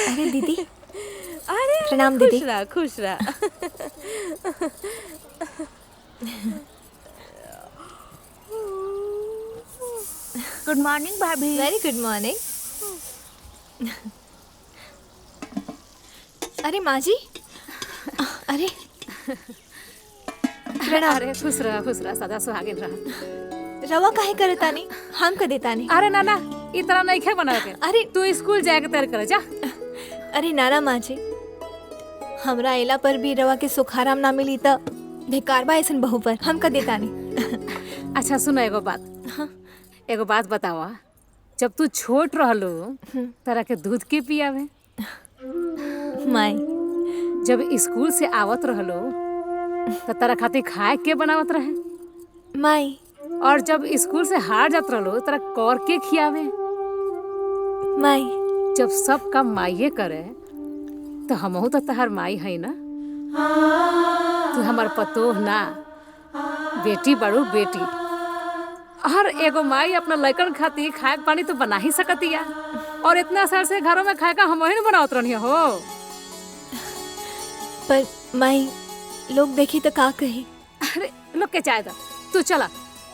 अरे दीदी, अरे प्रणाम दीदी। खुश रहा। गुड मॉर्निंग भाभी। Very good morning. अरे माँ जी, अरे प्रणाम। अरे खुश रहा सदा सुहागिन रहा। रवा काहे करे तानी, हम कर देतानी। अरे नाना इतना नहीं खे बना के। अरे तू स्कूल जाए के तैयार कर जा। अरे नाना माँ जी, हमरा आइला पर भी रवा के सुखाराम ना मिली त बेकार बा ऐसन बहू पर हम कर देतानी। अच्छा सुनो एगो बात। हाँ। एगो बात बतावा, जब तू छोट रहलो तरह के दूध के पियावे, माई जब स्कूल से आवत रहलो तो तरह खातिर खाए के बनावत रहे, माई और जब स्कूल से हार जात रहलो तरह कौर के खियावे। माई जब सब काम माइये करे तो हमहू तो तहार माई है ना। तू हमार पतोह ना, बेटी बड़ू बेटी। हर एगो माई अपना लड़कन खातिर खाए पानी तो बना ही सकतिया, और इतना साल से घरों में खाए का हम ही बनावत रहनी हो। पर माई लोग देखी तो का कही। अरे लोग के चाहे था, तू चला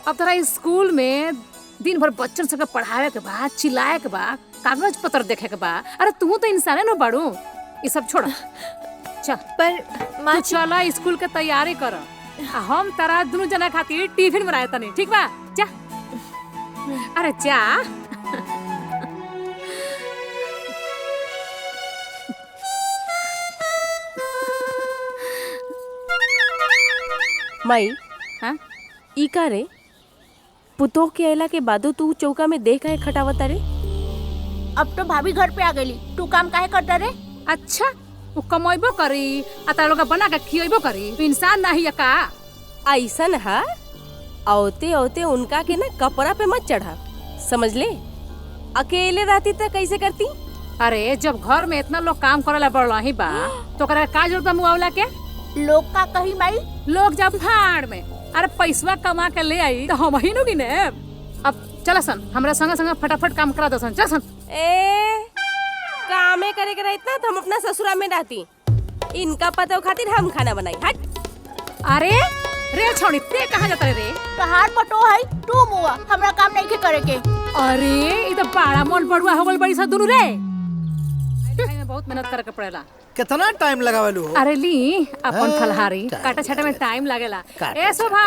अब तोरा स्कूल में दिन भर बच्चन सबके पढ़ावे के बाद, चिल्लाए के बाद, कागज पत्र देखे के बाद। अरे तू तो इंसाने न बाड़ू, ये सब छोड़। चल पर माँ तू चला स्कूल के तैयारी कर, हम तारा दोनों जना खातिर टिफिन बनाए तनी, ठीक बा? जा। अरे जा। माई, हाँ? ई का रे? पुतोह के अयला के बादो तू चौका में देख काहे खटावता रे? अब तो भाभी घर पे आ गई, तू काम काहे करता रे? अच्छा वो कमाइबो करी आ तारा लोग बना के खियाइबो करी, तू इंसान नहीं है का? ऐसन है, औते औते उनका के ना कपड़ा पे मत चढ़ा, समझ ले। अकेले रहती तो कैसे करती? अरे जब घर में इतना लोग काम करेला बढ़ ही बा तो करे का जरूरत बा मुआवला के? लोग का कही माई? लोग जब भाड़ में अरे पैसा कमा के ले आई तो हम ही नुगी ने। अब चल सन हमरा संग संग फटाफट काम करा दो सन। चल सन। ए कामे करे के रहता तो हम अपना ससुरा में रहती, इनका पतो खातिर हम खाना बनाई। हट। अरे रे छोड़ी, ते कहाँ जाता रे? पहाड़ पटो है तू मुआ, हमरा काम नहीं के करे के। अरे ये तो बड़ा मन बड़ुआ हो गल बड़ी सा दुनु रे। में बहुत मेहनत करे के पड़ेला। कितना टाइम लगावेलू हो? अरे ली अपन फलहारी काटा छाटा में टाइम लागेला। ए शोभा,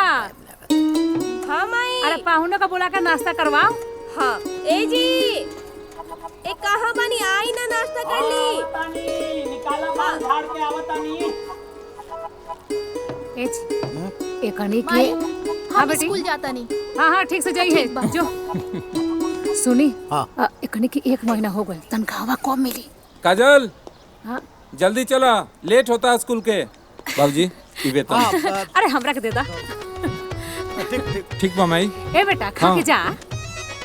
हाँ माई। अरे पाहुने का बुला के नाश्ता करवाओ। हाँ ए जी, ए कहाँ बनी, आई ना नाश्ता कर ली। निकाला बाल झाड़ के आवतानी। एकनी के हाँ बेटी, स्कूल जाता नहीं। हाँ ठीक से जाइए जो। सुनी, हाँ। एकनी की 1 महीना हो गए, तनख्वाह कब मिली? काजल, हाँ? जल्दी चला, लेट होता है स्कूल के। बाबूजी ई वेतन। अरे हमरा के दे दा। ठीक बा माई। ए बेटा खा के जा।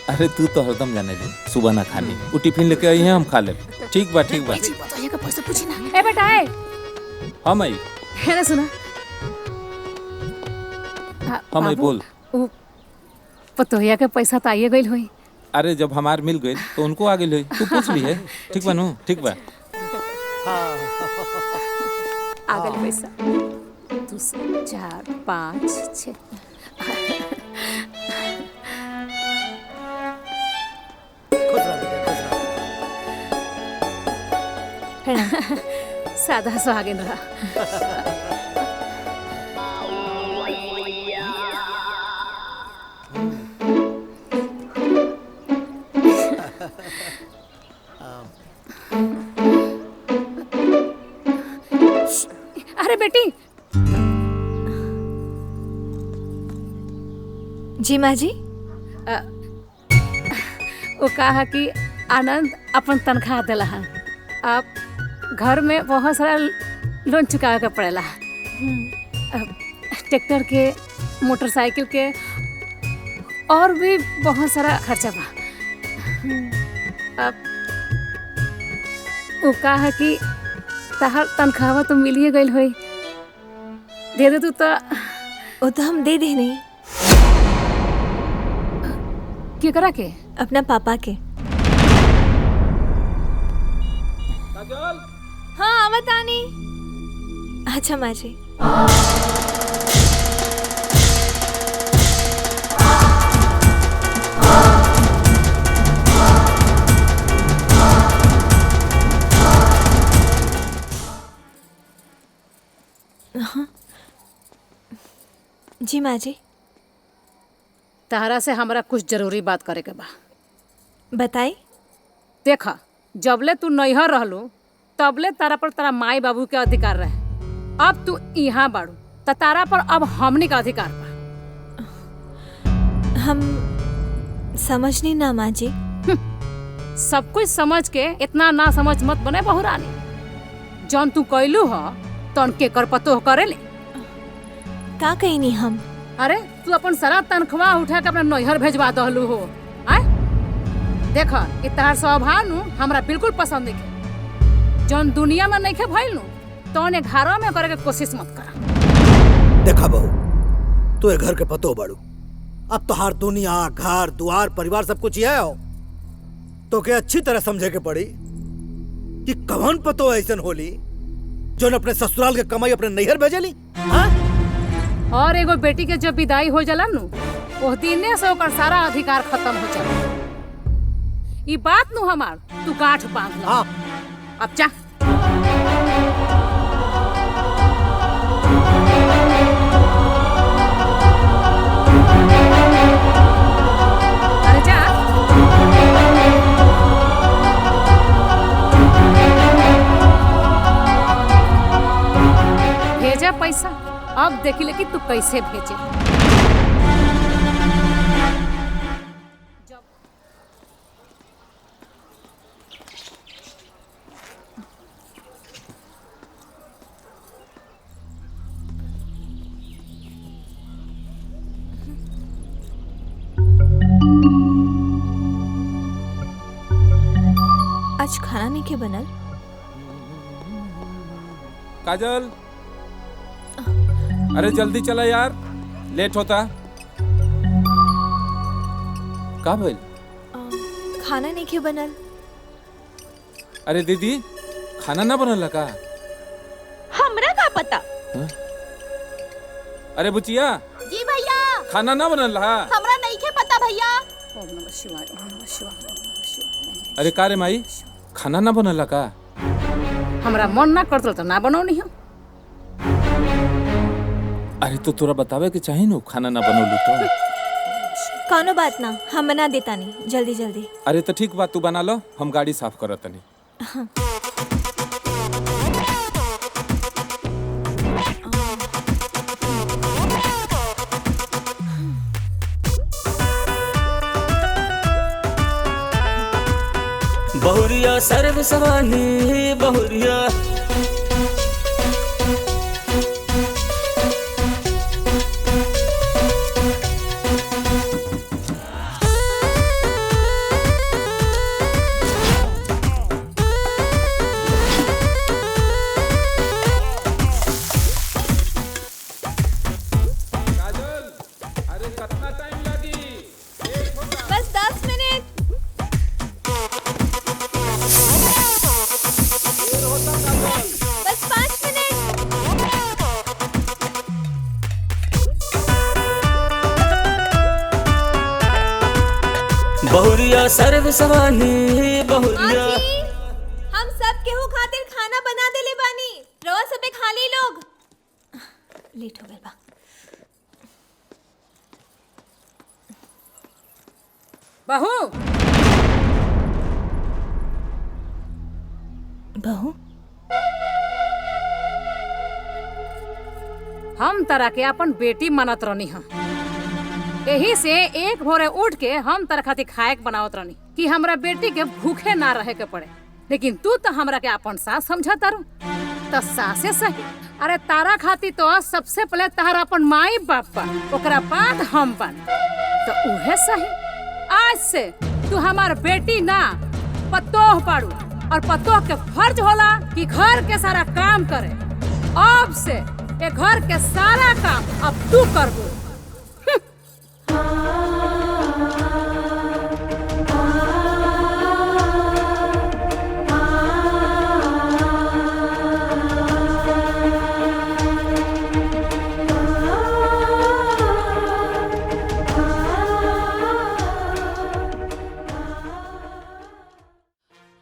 अरे तू तो हरदम जाने ले, सुबह ना खानी, वो टिफिन लेके आई है, हम खा ले। ठीक बा ठीक बा। बताइए का पैसा पूछी ना। ए बेटा ए। हाँ माई। है सुना। हाँ माई बोल। पतोहिया के पैसा तो आइए गइल होई। अरे जब हमार मिल गई तो उनको आ गई, तू पूछ ली है। ठीक बा नु? ठीक बा। आ गइल पैसा। 2 4 5 6। सादा सुहागिन रहा। अरे बेटी। जी माँ जी। वो कहा कि आनंद अपन तनख्वाह दिला है, अब घर में बहुत सारा लोन चुकावे का पड़ेला। ट्रैक्टर के, मोटरसाइकिल के, और भी बहुत सारा खर्चा बा। अब वो कहा कि तहार तनख्वाह तो मिल ही गई होई, दे दे तू तो। वो तो हम दे दे नहीं। केकरा के? अपना पापा के। काजल हाँ आवत आनी। अच्छा माँ जी। हाँ जी माँ जी। तहरा से हमरा कुछ जरूरी बात करे के बा। बताई। देखा, जबले तू नैहर रहलू तबले तारा पर तारा माई बाबू के अधिकार रहे। अब तू यहाँ बाड़ू त तारा पर अब हमनी का अधिकार बा। हम समझनी ना माँ जी। सब कुछ समझ के इतना ना समझ मत बने बहुरानी। जौन तू कैलू ह तन के कर पतो करेले। का कही नहीं हम। अरे तू अपन सारा तनख्वाह उठा के अपना नैहर भेजवा दहलू हो। आय देखा, इ तहार स्वभाव नु हमरा बिल्कुल पसंद नहीं। जौन दुनिया में नहीं खे भइल नु तौने घरों में करे के कोशिश मत कर। देखा बहू, तू ए घर के पतो बाड़ू। अब तोहार दुनिया, घर द्वार, परिवार सब कुछ यह हो तो के अच्छी तरह समझे के पड़ी कि कौन पतो ऐसन होली जो अपने ससुराल के कमाई अपने नैहर भेजेली। हाँ? और एगो बेटी के जब विदाई हो जाला नु वो दिने से ओकर सारा अधिकार खत्म हो जाला। ई बात नु हमार तू गांठ बांध ला। हाँ। अब जा। अरे जा। भेजा पैसा, अब देखिले कि तू कैसे भेजे। आज खाना नहीं के बनल। काजल अरे जल्दी चला यार, लेट होता। का भइल? खाना नहीं के बनल। अरे दीदी, खाना ना बनल का? हमरा का पता। हाँ? अरे बुचिया, जी भैया। खाना ना बनल हा? हमरा नहीं के पता भैया। ओम नमः शिवाय, ओम नमः शिवाय, ओम नमः शिवाय। अरे का रे माई, खाना ना बनल का? हमरा मन ना करतल त ना बनौनी हम। अरे तो तोरा बतावे के चाही नु, खाना ना बनौलू तो। कौनो बात ना, हम बना देता नहीं। जल्दी जल्दी। अरे तो ठीक बात, तू बना लो, हम गाड़ी साफ करत तनी। हाँ। बहुरिया सर्व सवानी बहुरिया बस 10 मिनट। बस 5 मिनट। बहुरिया सर्व सवानी बहुरिया। आजी, हम सब केहू खातिर खाना बना देले बानी। रवा सबे खा ली लोग। लेट हो गए बा। बहू, बहू, हम तरह के अपन बेटी मानत रहनी हम। यही से एक भोरे उठ के हम तरह खातिर खाए के बनावत रहनी कि हमरा बेटी के भूखे ना रहे के पड़े। लेकिन तू तो हमरा के अपन सास समझा तारू। तो सासे सही। अरे तारा खातिर तो सबसे पहले तारा अपन माई बाप बा, ओकरा बाद हम बन। तो उहे सही। आज से तू हमार बेटी ना पतोह बाड़ू, और पतोह के फर्ज होला कि घर के सारा काम करे। अब से ये घर के सारा काम अब तू करबो।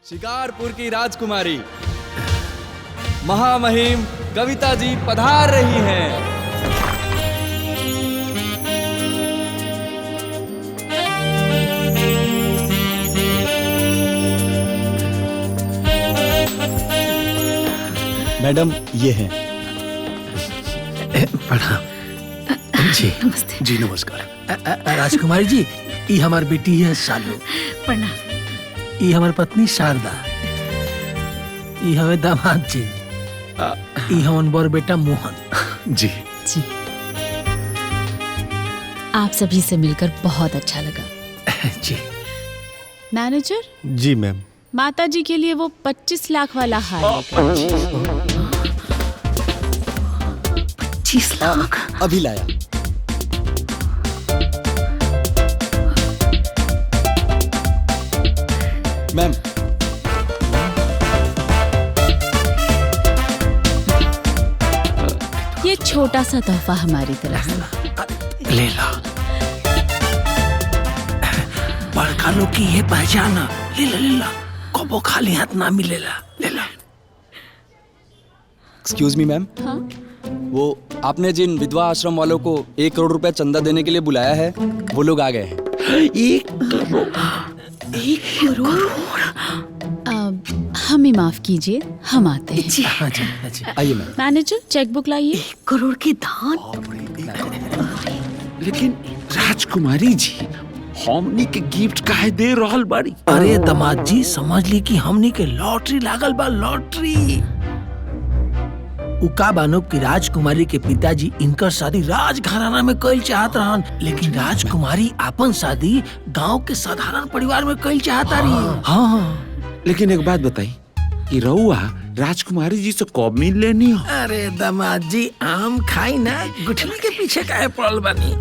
शिकारपुर की राजकुमारी महामहिम कविता जी पधार रही हैं। मैडम ये हैं। प्रणाम जी। नमस्ते जी नमस्कार। राजकुमारी जी, ये हमार बेटी है सालू। प्रणाम। ये हमार पत्नी शारदा। ये हमें दामाद जी। ये हमार बड़ बेटा मोहन जी। जी, आप सभी से मिलकर बहुत अच्छा लगा। जी मैनेजर जी मैम। माता जी के लिए वो 25 लाख वाला हार लेकर। 25 लाख अभी लाया। मैम ये छोटा सा तोहफा हमारी तरफ से। ले ला। बड़का लोग की ये पहचाना। ले ला ले ला। कबो खाली हाथ ना मिलेला। ले ला। Excuse me ma'am. हाँ? वो आपने जिन विधवा आश्रम वालों को 1 करोड़ रुपए चंदा देने के लिए बुलाया है, वो लोग आ गए हैं। 1 करोड़? 1 करोड़? हमें माफ कीजिए, हम आते हैं। जी हाँ जी हाँ जी। आइए मैम। मैनेजर चेकबुक लाइए। 1 करोड़ की दान? लेकिन राजकुमारी जी, हमनी के गिफ्ट काहे दे रहल बाड़ी? अरे दामाद जी, समझ ली कि हमनी के लॉटरी लागल बा। लॉटरी उका बानो की राजकुमारी के पिताजी इनकर शादी राजघराना में कइल चाहत रहन, लेकिन राजकुमारी अपन शादी गांव के साधारण परिवार में कइल चाहता रही। हाँ, लेकिन एक बात बताई कि रउआ राजकुमारी जी से कब मिल लेनी हो? अरे दामाद जी, आम खाई ना, गुठली के पीछे काहे पड़ल बानी?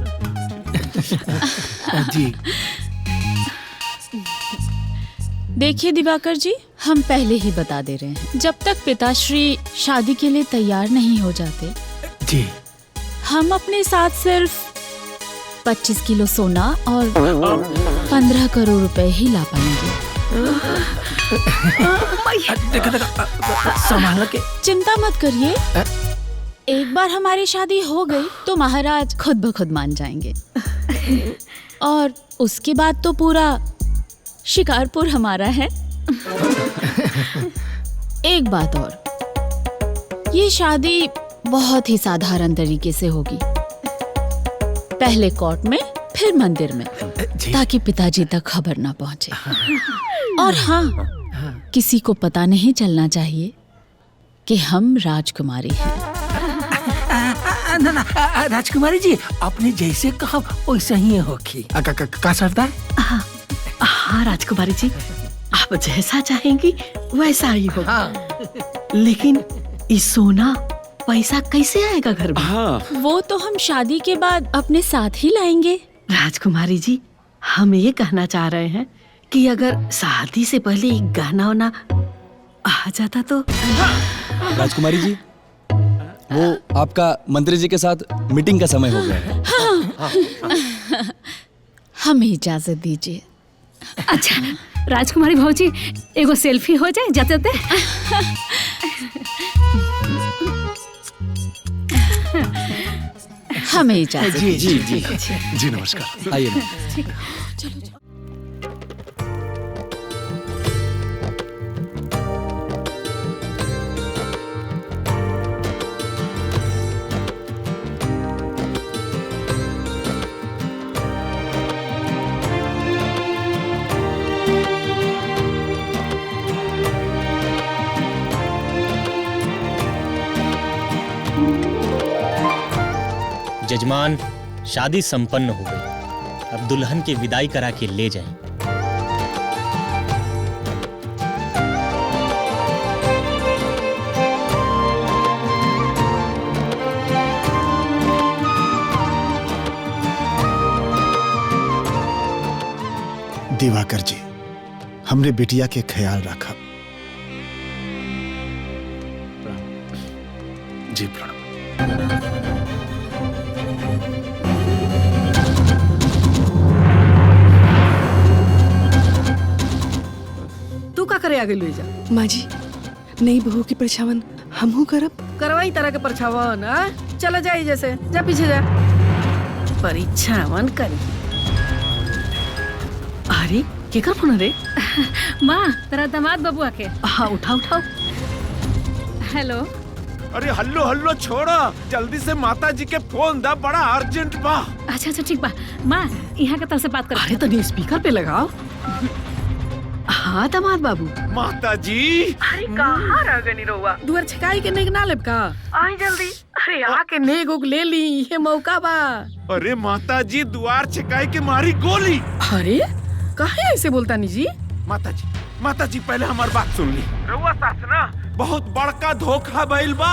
जी देखिए दिवाकर जी, हम पहले ही बता दे रहे हैं, जब तक पिताश्री शादी के लिए तैयार नहीं हो जाते जी, हम अपने साथ सिर्फ 25 किलो सोना और 15 करोड़ रुपए ही ला पाएंगे। संभाल के। चिंता मत करिए, एक बार हमारी शादी हो गई तो महाराज खुद ब खुद मान जाएंगे। और उसके बाद तो पूरा शिकारपुर हमारा है। एक बात और, ये शादी बहुत ही साधारण तरीके से होगी। पहले कोर्ट में, फिर मंदिर में, ताकि पिताजी तक खबर ना पहुंचे। और हाँ, किसी को पता नहीं चलना चाहिए कि हम राजकुमारी हैं। ना राजकुमारी जी, आपने जैसे कहा वैसे ही होगी। का सरदार? हाँ राजकुमारी जी, आप जैसा चाहेंगी वैसा ही होगा। हाँ। लेकिन इस सोना पैसा कैसे आएगा घर में? हाँ। वो तो हम शादी के बाद अपने साथ ही लाएंगे। राजकुमारी जी, हम ये कहना चाह रहे हैं कि अगर शादी से पहले एक गहना वना आ जाता तो। राजकुमारी जी, वो आपका मंत्री जी के साथ मीटिंग का समय हो गया है। हाँ। हमें इजाजत दीजिए। अच्छा राजकुमारी भौजी, एगो सेल्फी हो जाए जाते जाते। हमें इजाजत। जी जी जी जी नमस्कार। आइए। चलो। जजमान, शादी संपन्न हो गई। अब दुल्हन की विदाई करा के ले जाएं। दिवाकर जी, हमने बिटिया के ख्याल रखा। जी प्रणाम। घरे आगे ले जा। माँ जी नई बहू की परछावन हमहू करब। करवाई तरह के परछावन। चला जाए जैसे जा पीछे जा परीक्षावन करी। अरे केकर फोन रे? माँ तेरा दामाद बबुआ के। हाँ उठाओ उठाओ। हेलो। अरे हल्लो हल्लो छोड़ा, जल्दी से माता जी के फोन दा, बड़ा अर्जेंट बा। अच्छा अच्छा ठीक बा। माँ यहाँ के तरफ से बात कर। अरे तो स्पीकर पे लगाओ। हाँ दामाद बाबू। माता जी। अरे कहाँ रह गई रहुआ? दुआर छकाई के नेग ना लेब का? आई जल्दी। अरे आके नेग उग ले ली, ये मौका बा। अरे माता जी दुआर छकाई के मारी गोली। अरे काहे ऐसे बोलता नी जी? माता जी पहले हमार बात सुन ली। रउआ सास ना बहुत बड़का धोखा भइल बा।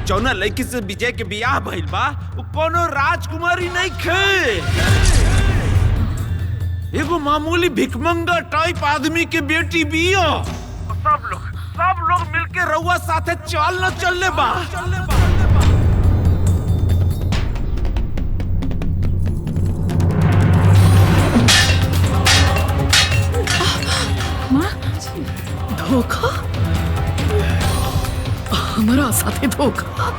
जौना लड़की से विजय के बियाह भइल बा वो कोनो राजकुमारी नहीं खे, एगो मामूली भिखमंगा टाइप आदमी के बेटी बिया। सब लोग मिलके रउआ साथे चल न चलले बा। धोखा? हमारा साथे धोखा?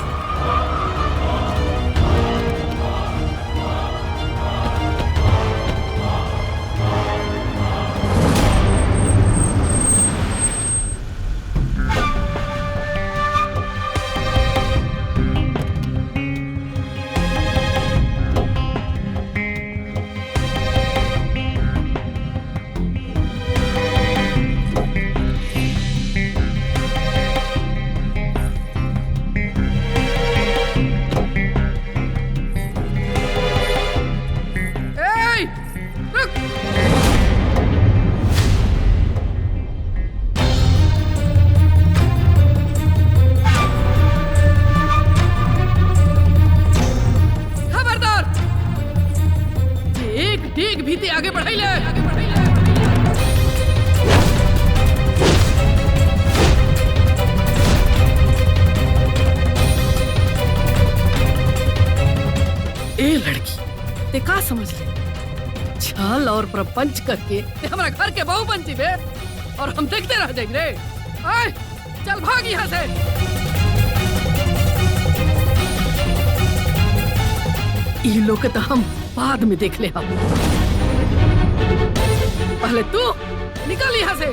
आगे बढ़ाई ले। ए लड़की ते का समझ ले? छल और प्रपंच करके ते हमारा घर के बहू बनती बे और हम देखते रह जाएंगे रे। आए चल भाग यहाँ से। ये लोग तो हम बाद में देख ले। हम पहले तू निकल यहाँ से।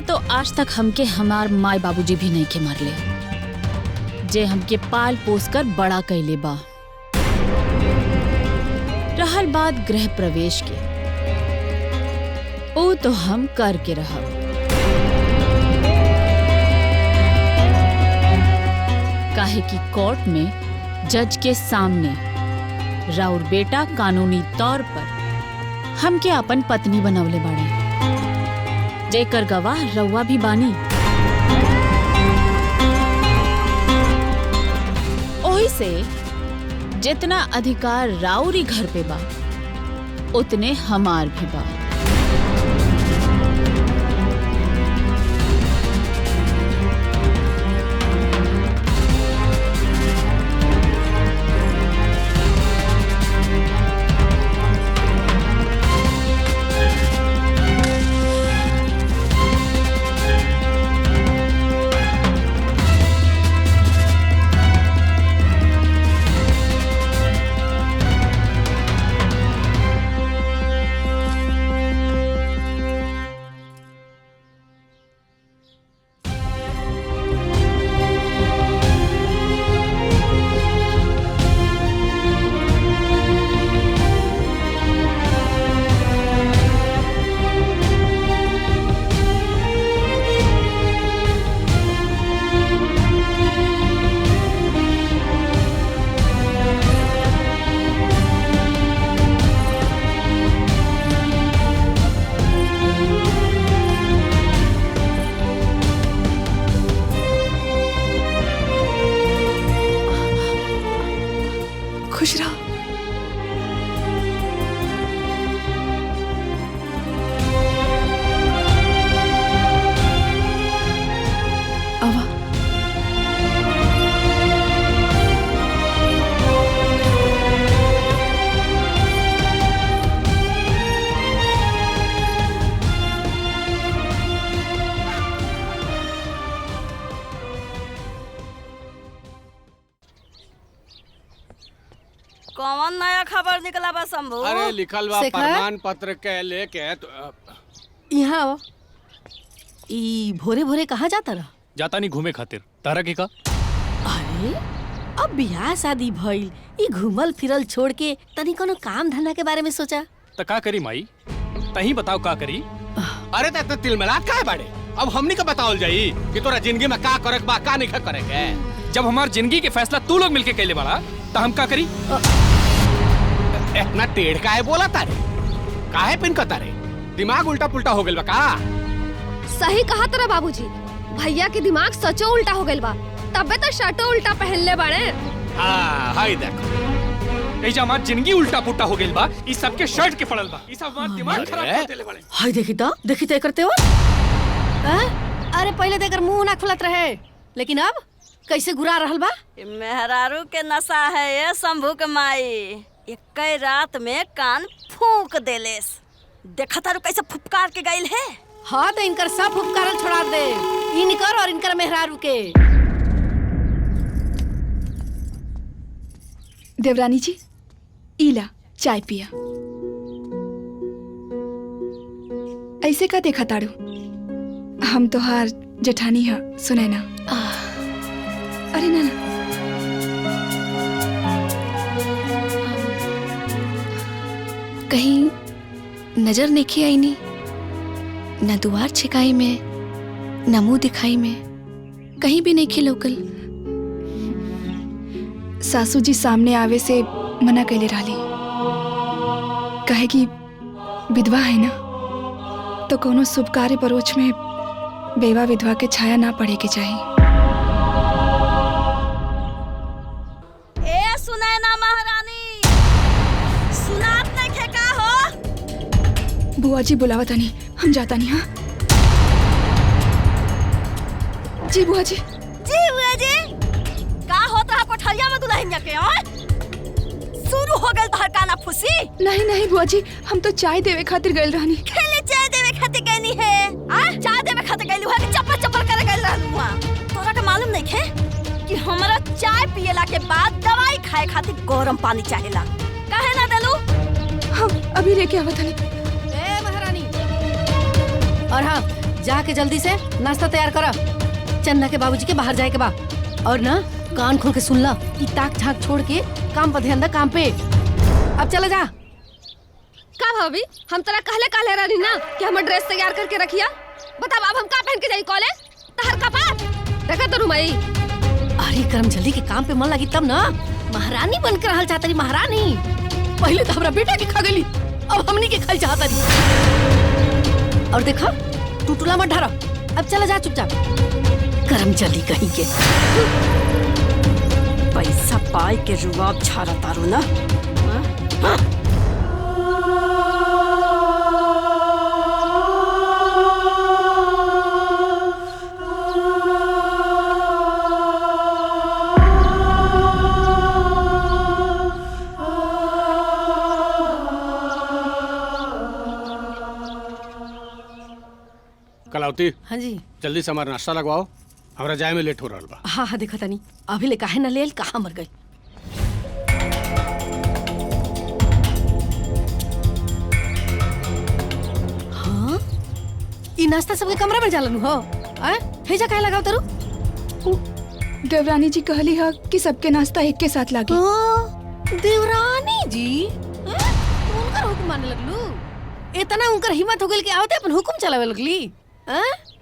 तो आज तक हमके हमार माई बाबूजी भी नहीं के मारले, जे हमके पाल पोस कर बड़ा कैले बा। रहल बात गृह प्रवेश के, ओ तो हम कर के रहब। काहे कि कोर्ट में जज के सामने राउर बेटा कानूनी तौर पर हमके अपन पत्नी बनवले बाड़े, जेकर गवाह रउआ भी बानी। ओही से जितना अधिकार राउरी घर पे बा उतने हमार भी बा। नया खबर निकला बा शंभू? अरे लिखल बा प्रमाण पत्र के लेके तो यहाँ आओ। ई भोरे भोरे कहाँ जाता रहा? जाता नहीं घूमे खातिर। तारा के का? अरे अब बियाह शादी भइल, ई घूमल फिरल छोड़ के तनी कोनो काम धंधा के बारे में सोचा। त का करी माई? तही बताओ का करी? अरे तो तिलमिलात काहे बाड़े? अब हमनी का बतावल जाई कि तोरा जिंदगी में का करक बा का नहीं करे के। जब हमार जिंदगी के फैसला तू लोग मिलके कैले बाड़ा त हम का करी? इतना टेढ़ काहे बोला तारे? काहे पिनका तारे? दिमाग उल्टा पुल्टा हो गेल बा का? सही कहा तेरा बाबूजी, भैया के दिमाग सचो उल्टा हो गइल बा, तबे तो शर्टो उल्टा पहनले बाड़े। हां हाय देखो एजा हमार जिंदगी उल्टा पुल्टा हो गेल बा, ई सबके शर्ट के पड़ल बा, ई सब हमार दिमाग खराब कर देले बाड़े। हाय देखी तो करते हो। अरे पहले तो एकर मुंह ना खुलत रहे, लेकिन अब कैसे घुरा रहल बा? मेहरारू के नशा है ये शंभू के माई। एक रात में कान फूंक देलेस। देखा तारू कैसे फुफकार के गइल है। हाँ तो इनकर सब फुफकारल छोड़ा दे, इनकर और इनकर मेहरारू के। देवरानी जी, इला चाय पिया। ऐसे का देखा ताड़ू? हम तो हार जेठानी है, सुने ना। अरे ना ना, कहीं नजर नहीं आई नी, न दुआर छिकाई में, न मुंह दिखाई में, कहीं भी नहीं खिलौकल। सासू जी सामने आवे से मना कैले रहली, कहे कि विधवा है ना, तो कोनो शुभ कार्य परोछ में बेवा विधवा के छाया ना पड़े के चाहिए। ए सुने ना महारानी, सुनात नहीं खे का हो? बुआ जी बुलावा तानी, हम जाता नहीं। हाँ जी बुआ जी। जी बुआ जी, का होता है कोठरिया में दुल्हन के? शुरू हो गई तोहर काना फुसी? नहीं नहीं बुआ जी, हम तो चाय देवे खातिर गइल रहनी। खेले चाय देवे खातिर गइनी है? चाय देवे खातिर गइली हुआ कि चप्पल चप्पल करे गइल रहलू हुआ? तोरा के मालूम नहीं है कि हमरा चाय पियला के बाद दवाई खाए खातिर गरम पानी चाहेला? काहे ना देलू? हम अभी लेके आवत हनी। ए महारानी, और हाँ जाके जल्दी से नाश्ता तैयार करा। चन्ना के बाबूजी के बाहर जाए के बा, और ना कान खोल के सुन ला, ताक झाक छोड़ के काम पर ध्यान दे, काम पे। अब चले जा। का भाभी, हम तेरा कहले रहनी ना कि हम ड्रेस तैयार करके रखिया। बता अब हम का पहन के जाई कॉलेज? तहर कपार देखा तो रुमाई। अरे कर्म जल्दी के काम पे मन लगी तब ना महारानी बन के रहल चाहतरी। महारानी पहले तो हमरा बेटा के खा गली, अब हमनी के खाल चाहतरी। और देखा टूटुला मत ढारा, अब चला जा चुपचाप। कर्म जल्दी कहीं के पैसा पाई के रुआब छाड़ा तारू ना। हाँ? कलावती। हाँ जी। जल्दी से हमारा नाश्ता लगवाओ, हमरा जाए में लेट हो रहा बा। हाँ हाँ देखा तनी, अभी ले काहे न लेल, कहाँ मर गई। हाँ ई नाश्ता सबके कमरे में जालनु हो? हेजा काहे लगाओ तरू? देवरानी जी कहली है कि सबके नाश्ता एक के साथ लागी। देवरानी जी उनकर हुक्म माने लगलू? इतना उनकर हिम्मत हो गई कि आवते अपन हुक्म चलावे लगली?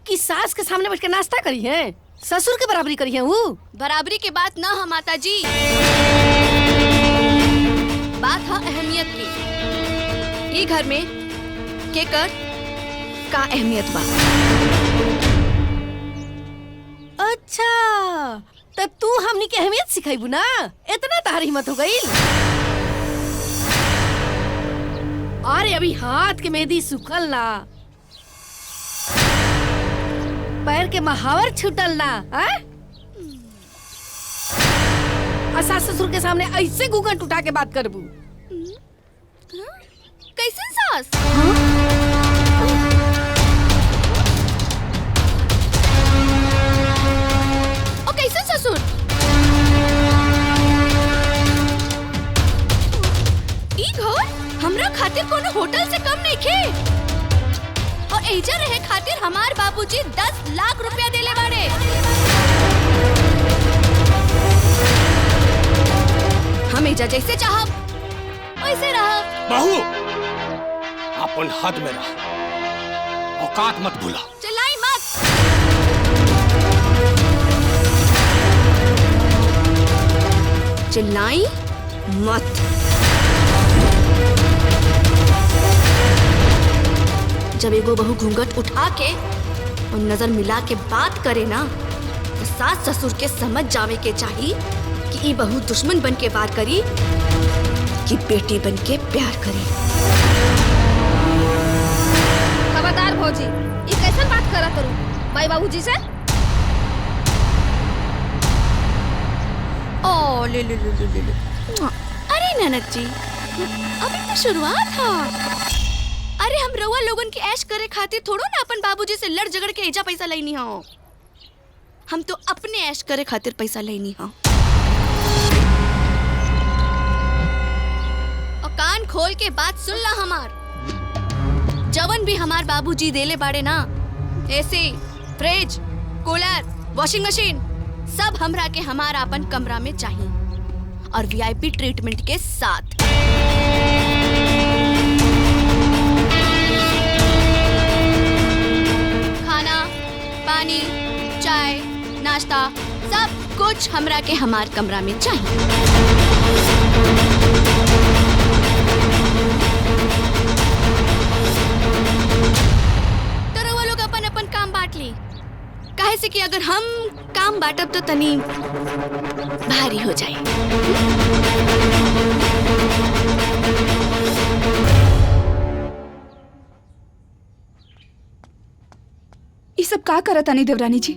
कि सास के सामने बैठ के नाश्ता करी है, ससुर के बराबरी करी है? वो बराबरी की बात ना है माता जी, बात है अहमियत की। ये घर में केकर का अहमियत बा। अच्छा तो तू हमनी के अहमियत सिखाईबू ना? इतना तार हिम्मत हो गई? अरे अभी हाथ के मेहंदी सुखल ना, पैर के महावर छुटल ना, सास ससुर के सामने ऐसे घूंघट उठा के बात करबू? कैसे सास? और कैसे ससुर? हमरा खातिर कोनो होटल से कम नहीं खे। और एजा रहे खातिर हमार बाबूजी 10 लाख रुपया देले बाड़े। हम एजा जैसे चाहब वैसे रहब। बहू अपन हद में रह, औकात मत भूला। चिल्लाई मत। चिल्लाई मत। जब एगो बहू घूंघट उठा के और नजर मिला के बात करे ना, तो सास ससुर के समझ जावे के चाहिए कि ई बहू दुश्मन बन के बात करी कि बेटी बन के प्यार करी। खबरदार भौजी, ये कैसे बात करा करूं माई बाबूजी से? ओ ले ले ले ले ले। अरे ननद जी, अभी तो शुरुआत है। अरे हम रउआ लोगन के ऐश करे खातिर थोड़ो ना अपन बाबूजी से लड़ झगड़ के एजा पैसा लेनी हो। हम तो अपने ऐश करे खातिर पैसा लेनी हो। और कान खोल के बात सुन ला हमार। जवन भी हमार बाबूजी देले बाड़े ना, AC, fridge, cooler, washing machine, सब हमरा के हमारा अपन कमरा में चाहिए और वीआईपी ट्रीटमेंट के साथ। खाना, पानी, चाय, नाश्ता, सब कुछ हमरा के हमार कमरा में चाहिए। तो वो लोग अपन अपन काम बांट ली। काहे से कि अगर हम काम बांटब तो तनी भारी हो जाए। ये सब का करतानी देवरानी जी?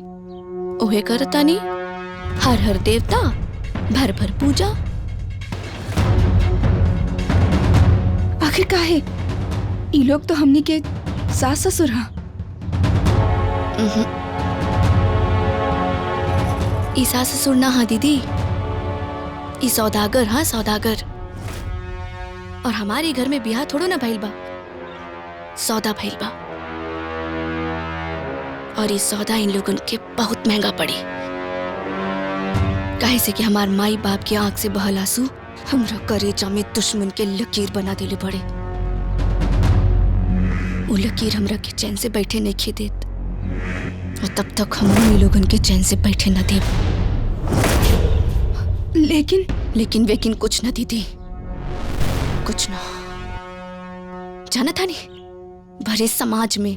ओहे करतानी हर हर देवता, भर भर पूजा। आखिर काहे? ये लोग तो हमनी के सास ससुर हैं। ई सास ससुर ना हा दीदी, ई सौदागर हाँ सौदागर। और हमारे घर में बियाह थोड़ो ना भइल बा, सौदा भइल बा। और ये सौदा इन लोगन के बहुत महंगा पड़ी। काहे से कि हमार माई बाप के आंख से बहल आंसू हमरा करेजा में दुश्मन के लकीर बना देले पड़े। वो लकीर हमरा के चैन से बैठे नहीं खे देत, और तब तक हम इन लोगन के चैन से बैठे न देब। लेकिन कुछ न दीदी, कुछ न। जाना था नहीं, भरे समाज में,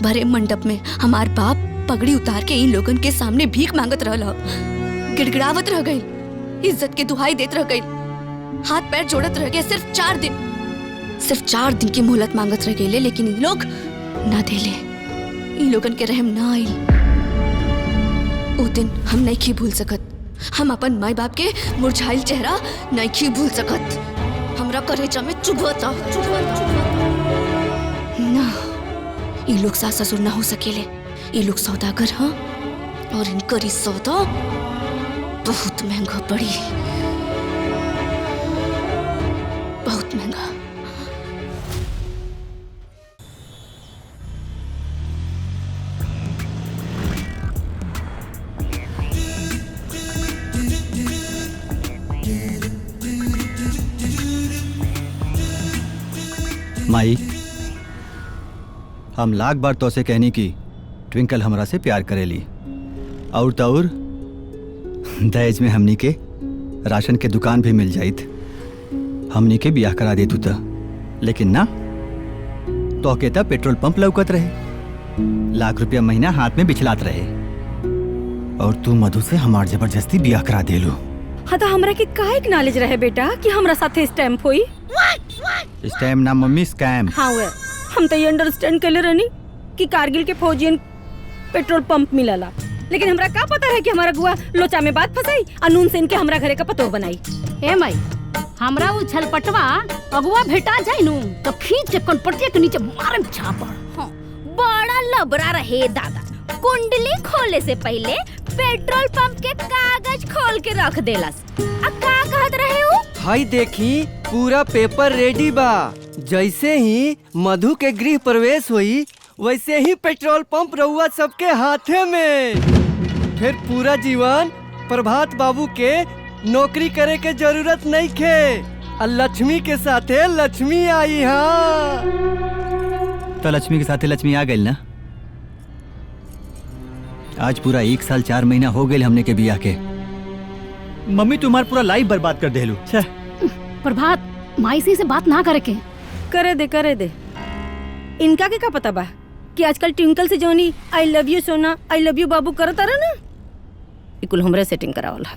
भरे मंडप में हमार बाप पगड़ी उतार के इन लोगन के सामने भीख मांगत रहला, गिड़गिड़ावत रह गई, इज्जत के दुहाई देत रह गई, हाथ पैर जोड़त रह गए। सिर्फ 4 दिन की मोहलत मांगत रह गए। लेकिन इन लोग ना देले, इन लोगन के रहम ना आई। वो दिन हम नहीं खी भूल सकत। हम अपन माई बाप के मुरझाइल चेहरा नहीं खी भूल सकत। हमरा करेजा में चुभता ना। ये लोग सास ससुर ना हो सकेले, ये लोग सौदागर हाँ, और इनकर इस सौदा बहुत महंगा पड़ी, बहुत महंगा। माई, हम लाख बार तो से कहनी की ट्विंकल हमरा से प्यार करेली, और तौर दहेज में हमनी के राशन के दुकान भी मिल जाइत, हमनी के ब्याह करा देतू था। लेकिन ना, तो कहता पेट्रोल पंप लौकत रहे, लाख रुपया महीना हाथ में बिछलात रहे, और तू मधु से हमार जबरदस्ती ब्याह करा देलू। हाँ तो हमरा के काहे नॉलेज रहे बेटा कि हमरा साथे स्टैम्प होई? स्टैम्प ना मम्मी, स्कैम। हाँ वे, हम तो ये अंडरस्टैंड कर ले रहनी कि कारगिल के फौजियन पेट्रोल पंप मिलला, लेकिन हमरा का पता है कि हमारा गुआ लोचा में बात फंसाई, अनून से इनके हमरा घरे का पतो बनाई। ए माई, हमरा वो छलपटवा अगुआ भेटा जाए नु तो खींच के कनपटिया के नीचे मारम झापड़। हाँ, बड़ा लबरा रहे दादा, कुंडली खोले से पहले पेट्रोल पंप के कागज खोल के रख देलस। अब का कहत रहे हो? हाय देखी, पूरा पेपर रेडी बा, जैसे ही मधु के गृह प्रवेश हुई वैसे ही पेट्रोल पंप रहुआ सबके हाथे में। फिर पूरा जीवन प्रभात बाबू के नौकरी करे के जरूरत नहीं खे। लक्ष्मी के साथे लक्ष्मी आई। हाँ तो लक्ष्मी के साथे लक्ष्मी आ गई ना। आज पूरा 1 साल 4 महीना हो गए हमने के बियाह के। मम्मी तुम्हारा पूरा लाइफ बर्बाद कर देलू। प्रभात माई से बात ना करे के। करे दे इनका के का पता बा कि आजकल ट्विंकल से जोनी I love you Sona I love you बाबू करता रहा ना। इकुल हमरे सेटिंग करावल है।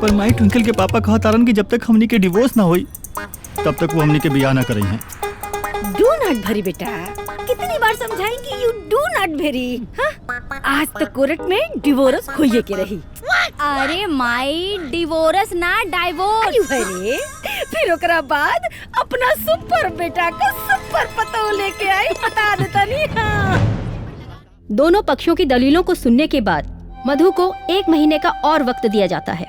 पर माई ट्विंकल के पापा कहा तारन कि जब तक हमनी के डिवोर्स ना हुई तब तक वो हमनी के बियाह ना करी हैं। डू नॉट भरी बेटा, कितनी बार समझाएंगी। यू डू नॉट भेरी। आज तक कोर्ट में डिवोर्स होइए के रही। अरे माई डिवोर्स ना डाइवोर्स। अरे फिर ओकरा बाद अपना सुपर बेटा का सुपर पतो लेके आई। बता देता नहीं। हाँ। दोनों पक्षों की दलीलों को सुनने के बाद मधु को 1 महीने का और वक्त दिया जाता है।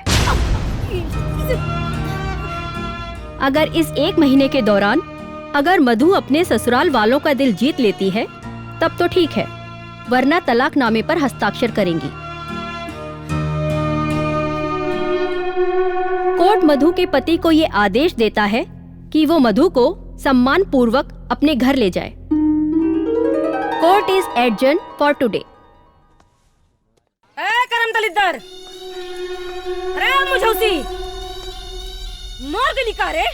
अगर इस 1 महीने के दौरान अगर मधु अपने ससुराल वालों का दिल जीत लेती है तब तो ठीक है, वरना तलाकनामे पर हस्ताक्षर करेंगी। कोर्ट मधु के पति को ये आदेश देता है कि वो मधु को सम्मान पूर्वक अपने घर ले जाए। Court is adjourn for today. करम दलितर, अरे मुझौसी मार गली का रे।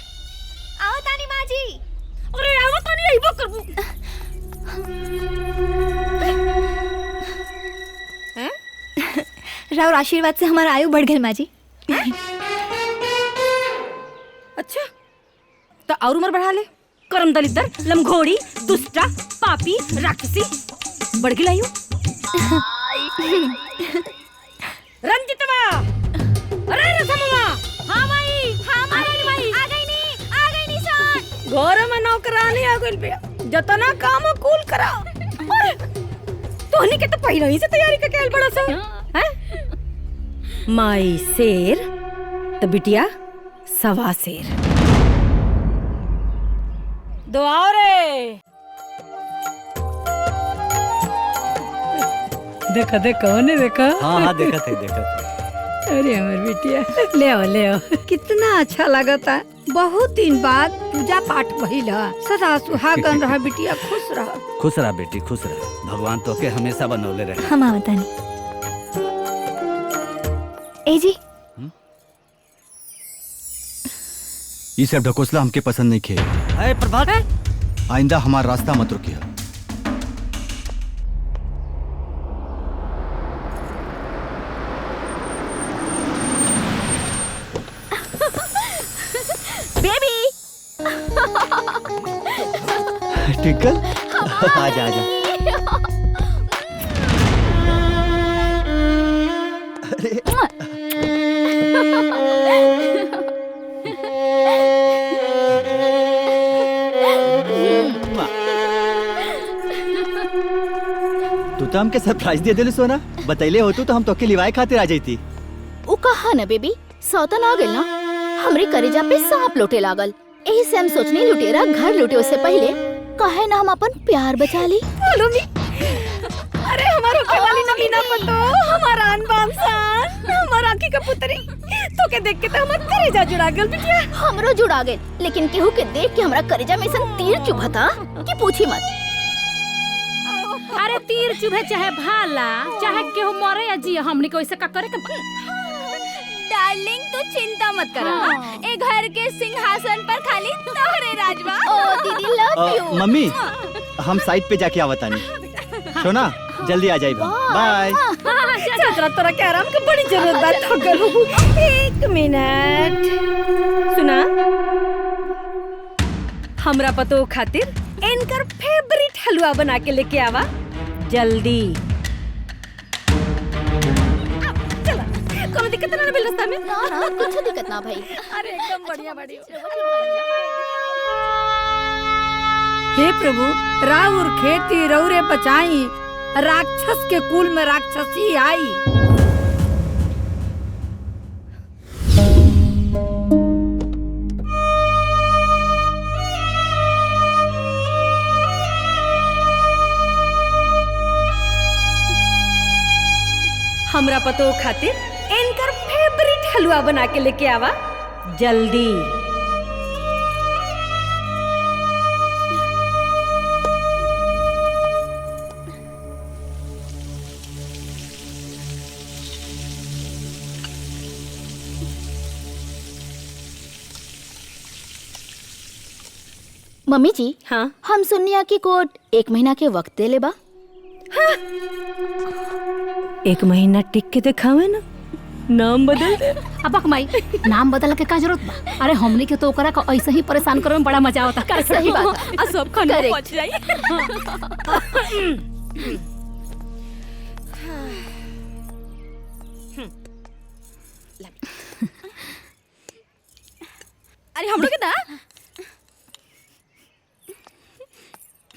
आओ तानी माँ जी। अरे आओ तानी आइबो करबू। राउर आशीर्वाद से हमारा आयु बढ़ गई माँ जी। अच्छा तो और उम्र बढ़ा ले। करम दलितर, लमघोड़ी, दुष्टा, पापी, राक्षसी, बढ़ गई आयु। रंजितवा, अरे रसमवा। हाँ माई, हाँ माई, आ गई नी सन। घर में नौकरानी आ गइल बे। जतना काम कूल करा। तोहनी के तो पहले ही से तैयारी करके आइल बड़ा सा। हैं? माई शेर तो बिटिया सवा शेर। दो आओ रे। देखा देखा। हाँ देखा थे। अरे हमर बिटिया ले आओ। कितना अच्छा लगता। बहुत दिन बाद पूजा पाठ भइल। सदा सुहागन रह बिटिया, खुश रह बेटी, खुश रह। भगवान तो के हमेशा बनौले रहे। हम आवतानी। ए जी ये सब ढकोसला हमके पसंद नहीं खे। अरे प्रभात, आइंदा हमारा रास्ता मत रुकिए। बेबी ट्विंकल, आजा। तू तो हमके सरप्राइज दे दिले सोना। बतैले होतू तो हम तो के लिवाए खातिर आ जाती। उ कहा न बेबी, सौतन आ गइल ना। हमरे करेजा पे सांप लोटे लागल। यही से हम सोचनी लुटेरा घर लुटे उससे पहले कहे ना हम अपन प्यार बचा ली। अरे हमारा वाली नवीना पतो, हमारा अनबान सान, हमारा आँखी का पुतरी। तो के देख के तो हमारा करेजा जुड़ा गल बिटिया। हमरो जुड़ा गइल, लेकिन केहू के देख के हमरा करेजा में सन तीर चुभता कि पूछी मत। अरे तीर चुभे चाहे भाला, चाहे केहू मरे या जिए, हमनी को ऐसे का करे के। डार्लिंग तू चिंता मत कर। ए घर के सिंहासन पर खाली तोहरे राजवा। ओ दीदी लव यू। मम्मी हम साइड पे जाके आवतानी। सोना जल्दी आ जाइबा। बाय। चाचा तोरा के आराम के बड़ी जरूरत बा। थकल हो। 1 मिनट सुना। हमरा पतो खातिर इनकर फेवरेट हलवा बना के लेके आवा जल्दी। कोनो दिक्कत ना मिल रास्ता में? ना कुछ दिक्कत ना भाई। अरे एकदम बढ़िया। हे प्रभु, राउर खेती रौरे बचाई, राक्षस के कुल में राक्षसी आई। हमरा पतो खातिर इनकर फेवरेट हलवा बना के लेके आवा जल्दी। मम्मी जी, हाँ हम सुनिया की कोर्ट 1 महीना के वक्त दे लेबा। हाँ? 1 महीना टिक के दिखावे ना, नाम बदल दे। अब माई नाम बदल के का जरूरत बा? अरे हमने के तो ओकरा का ऐसे ही परेशान करे में बड़ा मजा आता। सही बात। सब खाना पच जाई। अरे हमरो के दा।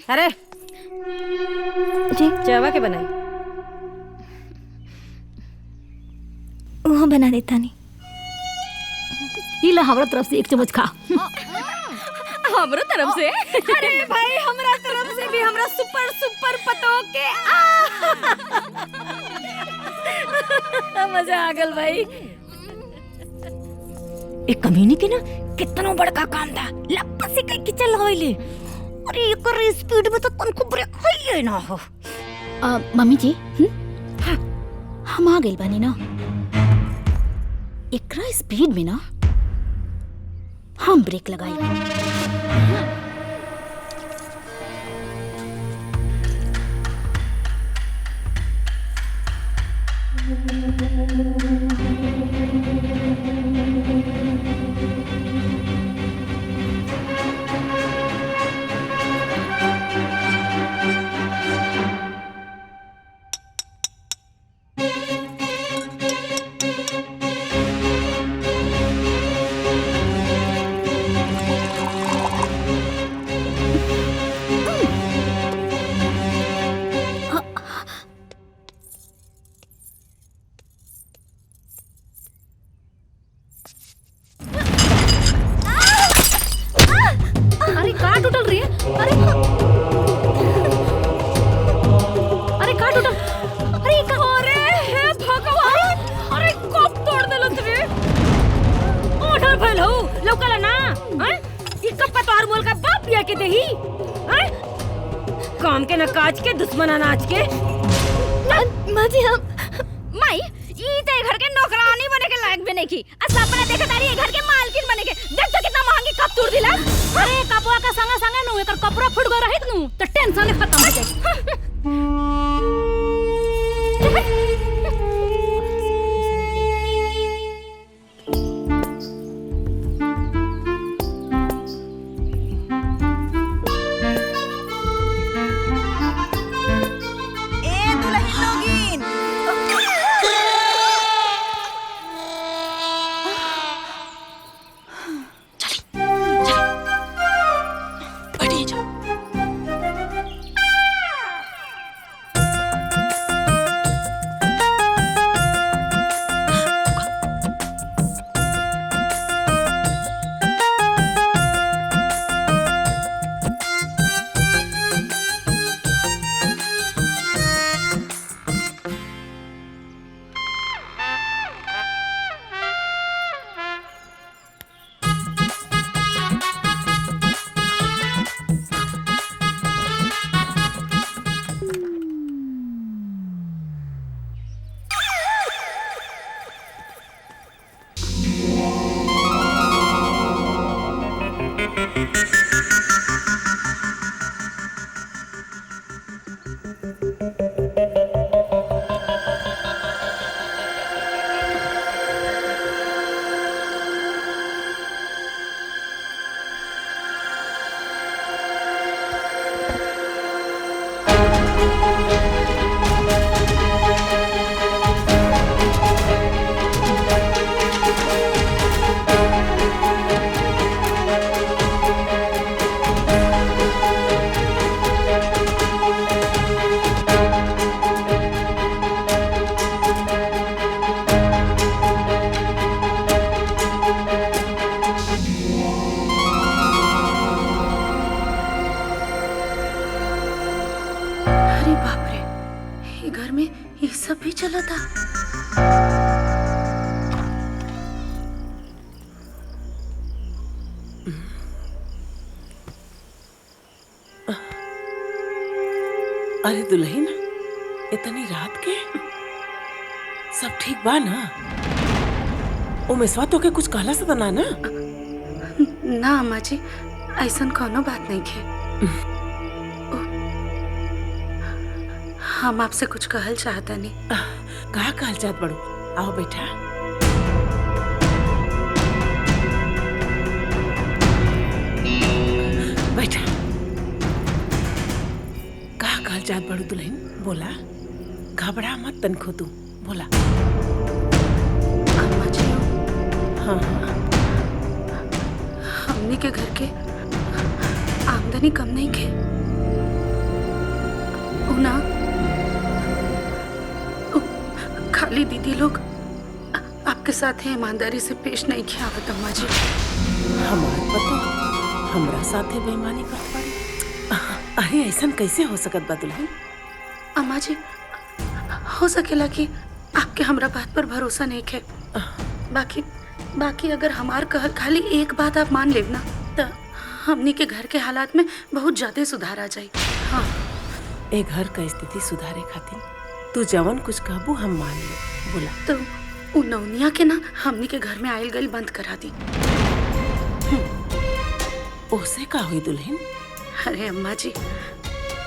अरे जी चावा के बनाई। वो बना देता नहीं। इला हमरा तरफ से 1 चम्मच खा। हमरो तरफ से? अरे भाई हमरा तरफ से भी हमरा सुपर सुपर पतो के मजा आ गल भाई। एक कमीनी के ना कितना बड़का काम था, लप्पा से कई चल होइले। अरे एकर स्पीड में तो तनको ब्रेक होइले ना हो। मम्मी जी, हम आ गइल बानी ना। एकरा स्पीड में ना हम ब्रेक लगाई। काम के न काज के दुश्मन अनाज के। माँ जी हम माई ई ते घर के नौकरानी बने के लायक भी नहीं की। सपना देखा तारी घर के मालकिन बने के। देख तो कितना महंगी कप तोड़ दिला। अरे कपवा का संगे संगे नु एकर कपड़ा फुट गो रहित नु तो टेंशन खत्म हो जाई। घर में ये सब भी चला था। अरे दुल्हन, इतनी रात के सब ठीक बा ना? उमेशवा तो के कुछ कहला से ना ना? ना अम्मा जी, ऐसा कोनो बात नहीं है। हम आपसे कुछ कहल चाहता नहीं। कहा कहल चाहत बड़ू? आओ बैठा। बैठा। कहा कहल चाहत बड़ू दुल्हन? बोला। घबरा मत तनखो तू, बोला। अम्मा जी, हाँ हमनी के घर के आमदनी कम नहीं के। उना खाली दीदी लोग आपके साथ ईमानदारी से पेश नहीं किया आवत अम्मा जी। हमारे पता हमरा साथे बेईमानी करत बाड़ी। अरे ऐसा कैसे हो सकत बा दुल्हन? अम्मा जी, हो सकेला कि आपके हमरा बात पर भरोसा नहीं है। बाकी अगर हमार कहल खाली एक बात आप मान लेब ना, तो हमनी के घर के हालात में बहुत ज्यादा सुधार आ जाए। हाँ, एक घर का स्थिति सुधारे खातिर तू जवन कुछ कहबू हम मान ले। बोला। तो उ नौनिया के ना हमनी के घर में आयल गई बंद करा दी। ओसे का हुई दुल्हन? अरे अम्मा जी,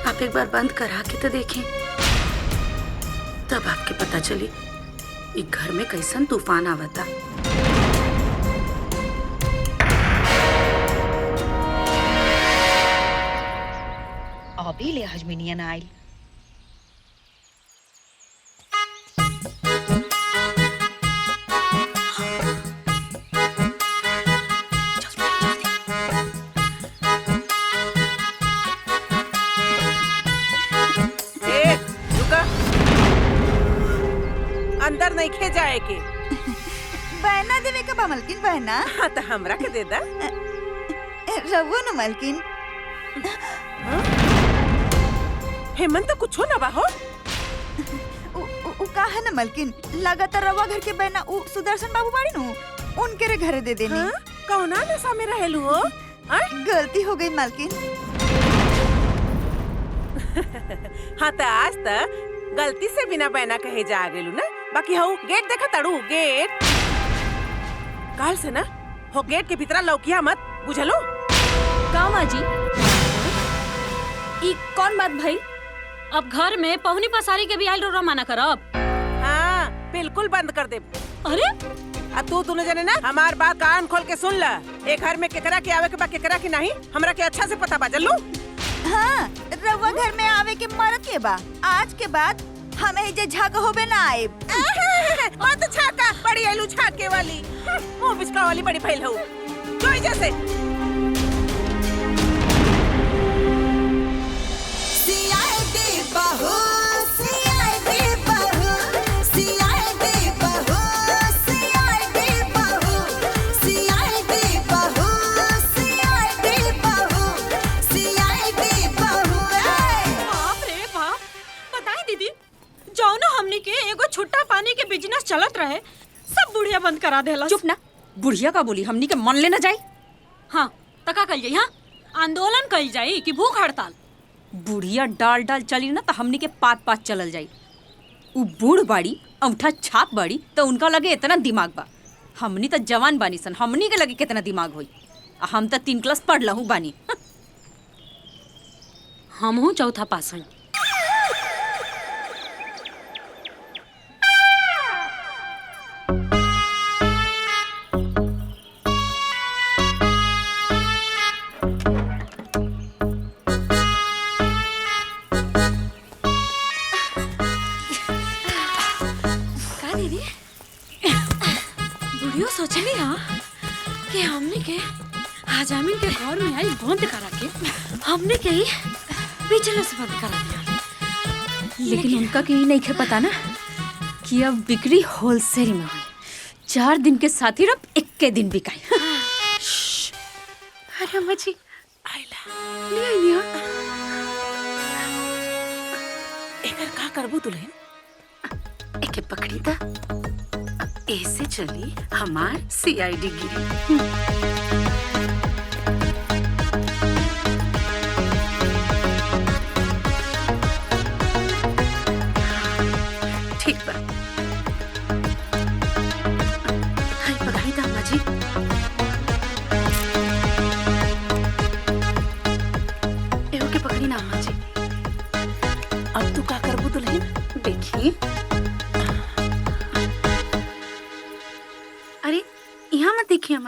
आप एक बार बंद करा के तो देखें, तब आपके पता चली एक घर में कैसन तूफान आवता। अभी ले हजमिनियन आइल। अंदर नहीं खे जाए के। बहना देवे का बा मलकिन बहना। हाँ तो हमरा के दे दा। रवो न मलकिन। हेमंत कुछ ना बा हो? उ का है न मलकिन, लगातार रवा घर के बहना उ सुदर्शन बाबू बाड़ी नु, उनके रे घरे दे देनी। हाँ? कौना नशा में रहेलू हो? गलती हो गई मलकिन। हाँ तो आज तक गलती से बिना बहना कहे जा गेलू ना। बाकी हो गेट देखा तड़ू, गेट काल से ना हो गेट के भीतर लौकिया मत, बुझलो? का माँ जी, ई कौन बात भाई? अब घर में पहुनी पसारी के भी आइल रो माना करब। हाँ बिल्कुल बंद कर दे। अरे तू दोनों जने ना हमार बात कान खोल के सुन ला। एक घर में केकरा के आवे के बा केकरा के नहीं, हमरा के अच्छा से पता बा। चलो। हाँ, रवा घर में आवे के मरत के बा। आज के बाद हमें जे झाका होबे ना आए। मत छाका, बड़ी आलू छाके वाली, मुंह बिचका वाली बड़ी फैल हो। जोई जैसे सीआईडी बहू, सीआईडी बहू, सीआईडी बहू, सीआईडी बहू, सीआईडी बहू, सीआईडी बहू, सीआईडी बहू। बाप रे बाप, बताई दीदी, जौनो हमनी के एगो छुट्टा पानी के बिजनेस चलत रहे, सब बुढ़िया बंद करा देला। चुप ना, बुढ़िया का बोली हमनी के मन लेना जाए। हाँ, तका कल जाई। हाँ, आंदोलन कल जाई कि भूख हड़ताल? बुढ़िया डाल डाल चली ना तो हमनी के पात पात चलल जाई। उ बूढ़ बाड़ी, अंगूठा छाप बाड़ी, तो उनका लगे इतना दिमाग बा। हमनी तो जवान बानी सन, हमनी के लगे कितना दिमाग होई। हम तो 3 क्लास पढ़ लहू बानी। हमहू चौथा पास हई। सोचली हाँ कि हमने के आजामिन के घर में आई बंद करा के हमने के बिजली से बंद करा दिया। लेकिन उनका के नहीं खे पता ना कि अब बिक्री होलसेल में हुई। 4 दिन के साथ ही अब 1 दिन बिकाई। अरे अम्मा जी, लिया लिया। एकर का करबू दुल्हन? एके पकड़ी था, ऐसे चली हमार सीआईडी गिरी।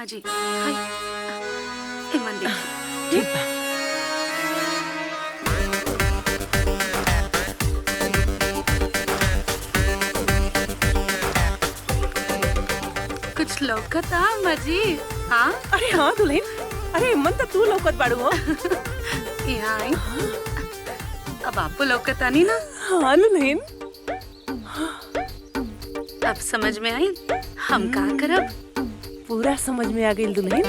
जी हाय हेमंत देखिए ठीक बा। कुछ लौकत अम्मा जी। हाँ अरे हाँ दुल्हन, अरे मन तो तू लौकत बाड़ू हो। यहाँ आई। अब आपको लौकत आनी ना? हाँ दुल्हन। अब समझ में आई हम का करब? पूरा समझ में आ गई दुल्हन।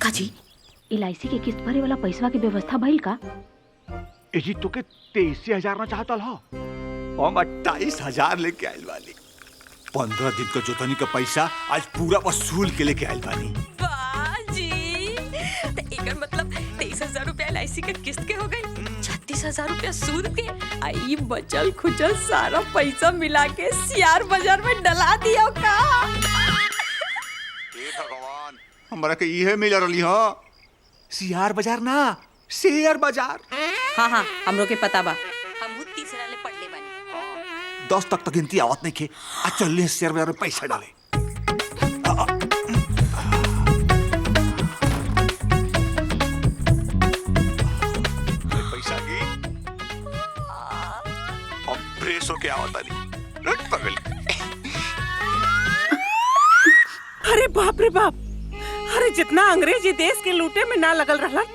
काजी LIC के किस्त भरे वाला पैसवा की व्यवस्था भइल का? एजी तो के 23,000 ना चाहता ला। हम 28,000 लेके आइल बानी। 15 दिन का जोतनी का पैसा आज पूरा वसूल के लेके आइल बानी। बाजी तो एकर मतलब 23,000 रुपया LIC के किस्त के हो गई, 36,000 रुपया सूद के। आई बचल खुचल सारा पैसा मिला के शेयर बाजार में डला दिया का। हे भगवान, हमरा के इहे मिल रहली ह। शेयर बाजार ना, शेयर बाजार। हाँ हाँ हमरो के पता बा, हम तीसरा ले पढ़ ले बानी। 10 तक तो गिनती आवत नहीं के। आज चल शेयर बाजार में पैसा डाले। पैसा की अब ब्रेस होके आवत आनी। लट पगल। अरे बाप रे बाप, अरे जितना अंग्रेजी देश के लूटे में ना लगल रहलन,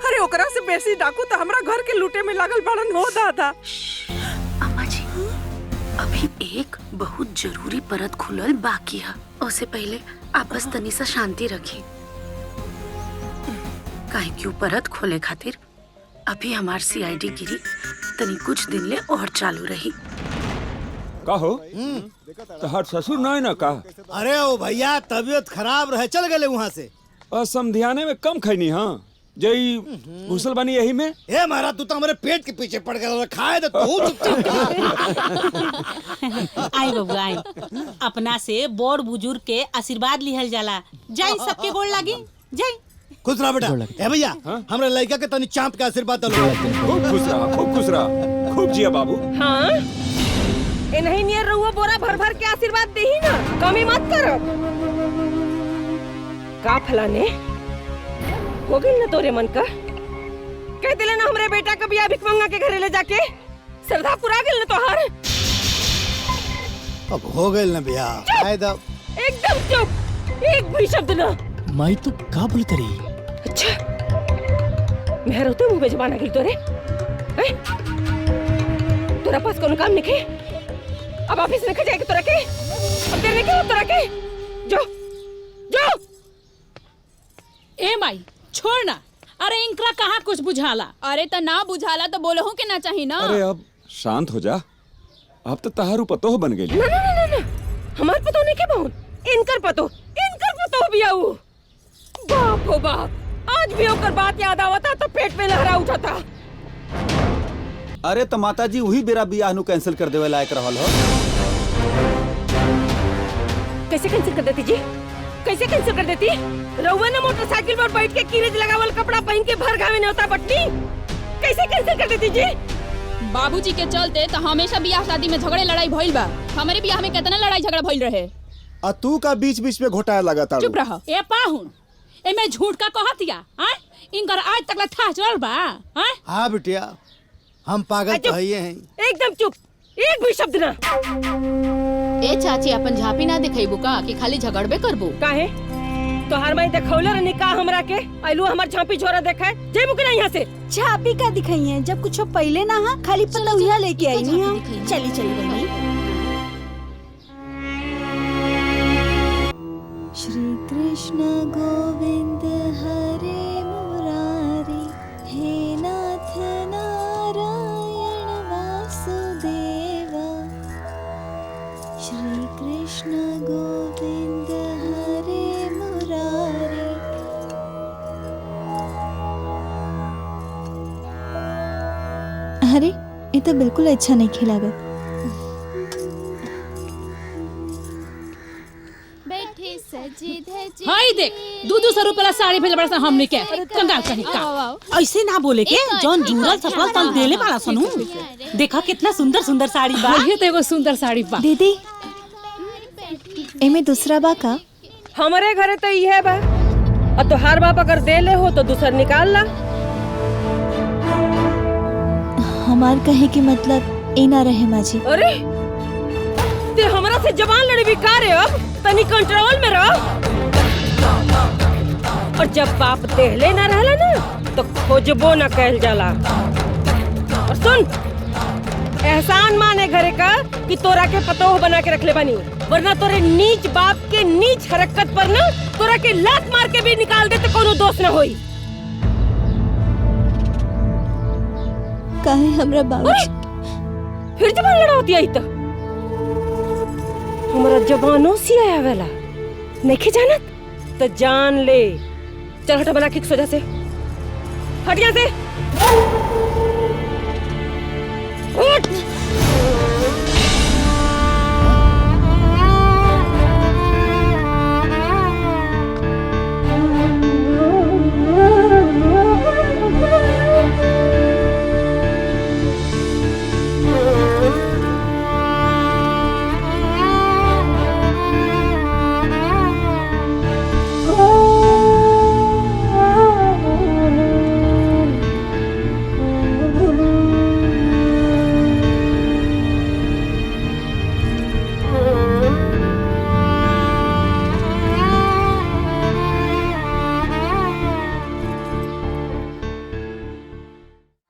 अरे ओकरा से बेसी डाकू तो हमरा घर के लूटे में लागल बाड़न हो दादा। अम्मा जी अभी एक बहुत जरूरी परत खुलल बाकी है। उससे पहले आप बस तनी सा शांति रखी। काहे क्यों परत खोले खातिर अभी हमार CID गिरी तनी कुछ दिन ले और चालू रही। का हो तहार ससुर नहीं ना का? अरे ओ भैया तबीयत खराब रहे चल गए वहाँ से। समधियाने में कम खैनी हाँ जई घुसल बनी यही में। ए महाराज तू तो हमारे पेट के पीछे पड़ गया, खाए तो तू आई बबुआ आई, अपना से बड़ बुजुर्ग के आशीर्वाद लिहल जाला। जाई सबके गोड़ लागी जाई। खुश रहा बेटा। ए भैया हमरा लड़का के तनी चांप के आशीर्वाद दलो। खूब खुश रहा, खूब खुश रहा, खूब जिया बाबू। हाँ इन्हीं नियर रहुआ बोरा भर भर के आशीर्वाद दे ही ना, कमी मत करो। का फलाने हो गई ना तोरे मन का? कह दिले ना हमरे बेटा का बियाह भिखमंगा के घरे ले जाके श्रद्धा पूरा गेल ना तोहार। अब हो गए ना बियाह। एकदम चुप, एक भी शब्द ना। माई तू का बोलत रही? अच्छा मैं रोते मुंह पे जबान आ गई तोरे हैं? तोरा पास कोनो काम नहीं है? अब ऑफिस में जाएगी तोरा के? अब देर नहीं क्या तोरा के? जो जो ए माई छोड़ ना। अरे इनकरा कहाँ कुछ बुझाला। अरे तो ना बुझाला तो बोलहु के ना चाही ना। अरे अब शांत हो जा, अब तो तहारू पतोह बन गई। ना ना ना ना हमार पतो नहीं के बहुत, इनकर पतो भी आऊ। बाप हो बाप, आज भी होकर बात याद आवता तो पेट में लहरा उठाता। अरे तो माता जी वही बेरा बियाह नु कैंसिल कर देवे लायक रहल हो। कैसे कैंसिल कर देती जी? कैसे कैंसिल कर देती? रउआ ने मोटरसाइकिल पर बैठ के कीरेज लगावल कपड़ा पहन के भर गावे नेवता बटनी। कैसे कैंसिल कर देती जी? बाबूजी के चलते तो हमेशा बियाह शादी में झगड़े लड़ाई भइल बा। हमारे बियाह में कितना लड़ाई झगड़ा भइल रहे। आ तू का बीच बीच में घोटाया लगातार। चुप रहो। ए पाहुन एमे झूठ का कहतिया हैं? इनकर आज तक ला था चल बा हैं? हाँ बिटिया हम पागल तो हैं। एकदम चुप, एक भी शब्द ना। ए चाची अपन झापी ना दिखाइबू का कि खाली झगड़बे करबू? काहे? तोहार माई देखौले रहनी का हमरा के? आइलू हमर झांपी झोरा देखा जेबू के नहीं यहाँ से। झापी का दिखाई है जब कुछ पहले ना हा खाली पतौहिया लेके आई नहीं हां। चली चली बनी। श्री कृष्ण गोविंद हरे मुरारी, हे नाथ नारायण वासुदेवा। श्री कृष्ण गोविंद हरे मुरारी। अरे ये तो बिल्कुल अच्छा नहीं खिलागा। बैठे हाय देख 200 रुपया साड़ी भेज बड़ा हमने के कंगाल कहीं का ऐसे ना बोले के जौन जुड़ल सफल तल देले वाला सनू देखा कितना सुंदर सुंदर साड़ी बा। ये तो एगो सुंदर साड़ी बा। दीदी एमे दूसरा बा का? हमारे घरे तो ये बा और तोहार बाप अगर दे ले हो तो दूसर निकाल ला। हमार कहे की मतलब ए ना रहे माँ जी। अरे ते हमरा से जबान लड़ी भी का रे अब तनी कंट्रोल में रहो। और जब बाप देहले ना रहला ना तो खोजबो ना कहल जाला। और सुन एहसान माने घरे का कि तोरा के पतोह बना के रखले बनी, वरना तोरे नीच बाप के नीच हरकत पर ना तोरा के लात मार के भी निकाल दे तो कोनो दोष ना होई। काहे हमरा बाबूजी फिर जबान लड़ावती आई तो हमारा जबानों से आया वाला नहीं जानत तो जान ले। चल हटा बना की सोजा से हट यहाँ से उठ।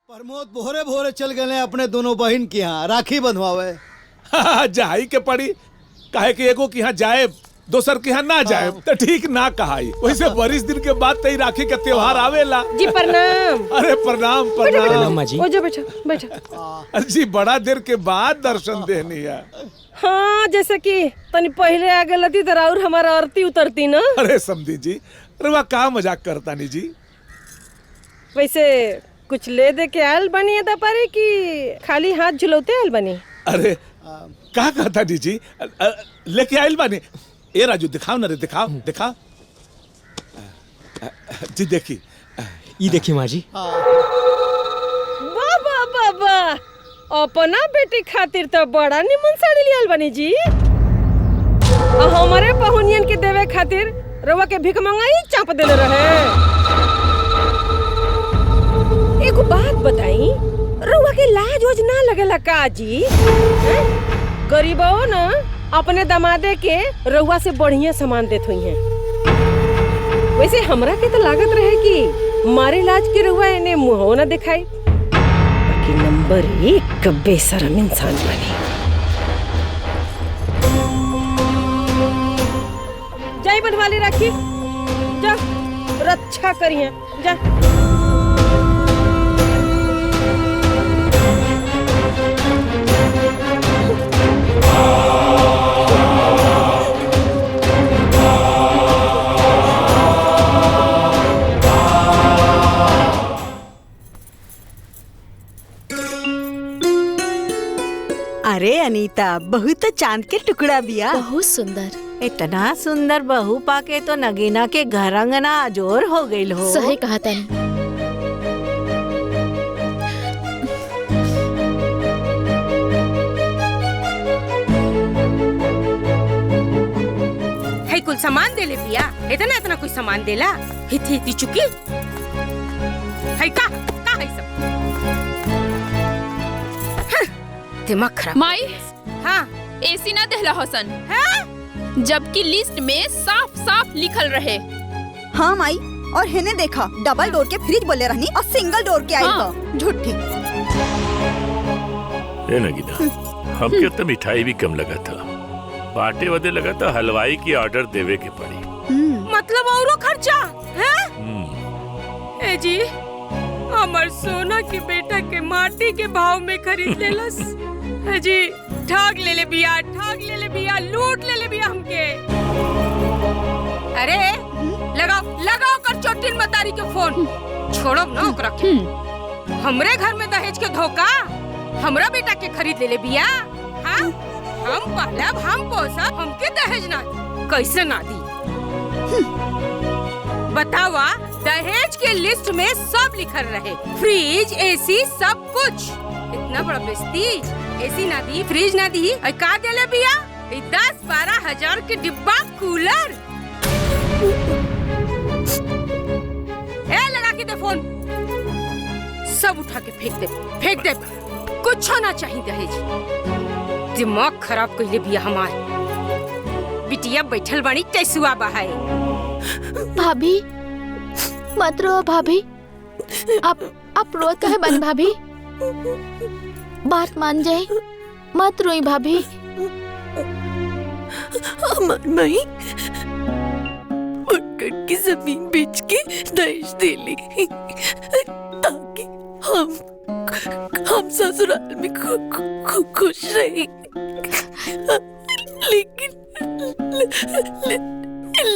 प्रमोद भोरे भोरे चल गए अपने दोनों बहन के यहाँ राखी बंधवावे। जाई के पड़ी काहे कि एगो के यहाँ जाए दोसर के यहाँ ना जाए तो ठीक ना कहाई। वैसे 22 दिन के बाद तई राखी का त्योहार आवेला। जी प्रणाम। अरे प्रणाम प्रणाम माँ जी। ओजो बैठो बैठो। जी बड़ा देर के बाद दर्शन देनी है। हाँ जैसे कि तनी पहले आगे लती तो और हमारा आरती उतरती ना। अरे समझी जी अरे वाह कहाँ मजाक करता नहीं जी। वैसे कुछ ले दे के आयल बनी है दपारी कि खाली हाथ झुलौते आयल बनी? अरे कहाँ कहता जी लेके आयल बानी। ए राजू दिखाओ ना रे दिखाओ दिखाओ जी देखी ये देखी माँ जी। वाह वाह वाह वाह अपना बेटी खातिर तो बड़ा निमन साड़ी लियाल बनी जी। और हमारे पहुनियन के देवे खातिर रवा के भिख मंगाई चाप देले रहे। एगो बात बताई रउआ के लाज ओज ना लगेला का जी? गरीबो ना अपने दमादे के रउआ से बढ़िया सामान देत हुई हैं। वैसे हमरा के तो लागत रहे कि मारे लाज के रउआ इन्हें मुंह ना दिखाई, बाकी नंबर 1 का बेशरम इंसान बनी। जाई बनवाली राखी जा रक्षा करिए जा। अरे अनीता बहू तो चांद के टुकड़ा बिया। बहुत सुंदर। इतना सुंदर बहू पाके तो नगीना के घर अंगना अजोर हो गई हो। सही कहा तनी। है कुल सामान दे ले पिया इतना इतना कुछ सामान देला हिथी हिथी चुकी है का है सब दिमाग खराब। माई हाँ एसी ना देहला हसन हाँ? जबकि लिस्ट में साफ साफ लिखल रहे। हाँ माई और हेने देखा डबल डोर के फ्रिज बोले रहनी और सिंगल डोर के आई हाँ। झूठी। ए नगीना हमके तो मिठाई भी कम लगा था, बाटे वदे लगा था हलवाई की ऑर्डर देवे के पड़ी। मतलब औरो खर्चा है? ए जी हमार सोना के बेटा के माटी के भाव में खरीद लेलस। है जी ठग ले बिया लूट ले बिया हमके। अरे लगाओ कर चोटिन मतारी के फोन छोड़ो ना ओकरा के। हमरे घर में दहेज के धोखा हमरा बेटा के खरीद ले बिया। हाँ हम पहले हम पोसा हमके दहेज ना कैसे ना दी बतावा, दहेज के लिस्ट में सब लिखल रहे, फ्रिज, एसी, सब कुछ। इतना बड़ा बेइज्जती, एसी ना दी, फ्रिज ना दी, और का देले बिया? 10-12 हजार के डिब्बा कूलर। ए लगा के दे फोन, सब उठा के फेंक दे, कुछ ना चाहिए दहेज। दिमाग खराब कइले बिया हमार। बिटिया बैठल बानी कैसुआ बहाए। भाभी मत रो भाभी, आप रोत काहे बानी भाभी? बात मान जाए, मत रोई भाभी। हमार माई उनकट की जमीन बेच के दहेज दे ली ताकि हम ससुराल में खुश रहे, लेकिन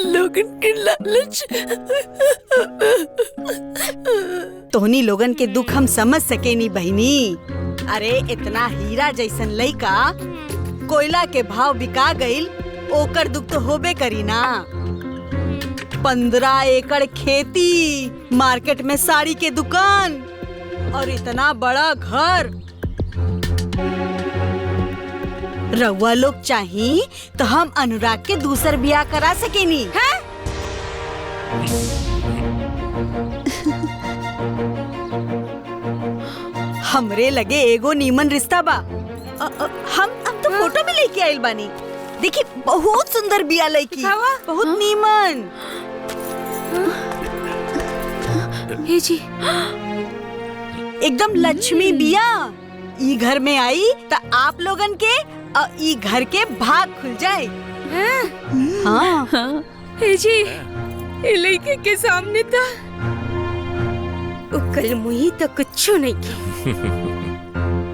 लोगन के लालच। तोहनी लोगन के दुख हम समझ सके नी बहनी। अरे इतना हीरा जैसन लइका कोयला के भाव बिका गईल, ओकर दुख तो होबे करी ना। 15 एकड़ खेती, मार्केट में साड़ी के दुकान और इतना बड़ा घर। रउआ लोग चाही तो हम अनुराग के दूसर ब्याह करा सकेनी है? हमरे लगे एगो नीमन रिश्ता बा। हम तो फोटो में लेके आइल बानी। देखी बहुत सुंदर बिया लड़की, बहुत नीमन। ये जी एकदम लक्ष्मी बिया। ई घर में आई तो आप लोगन के ई घर के भाग खुल जाए। हाँ जी, लड़के के सामने था कल मुही तो कुछ नहीं की।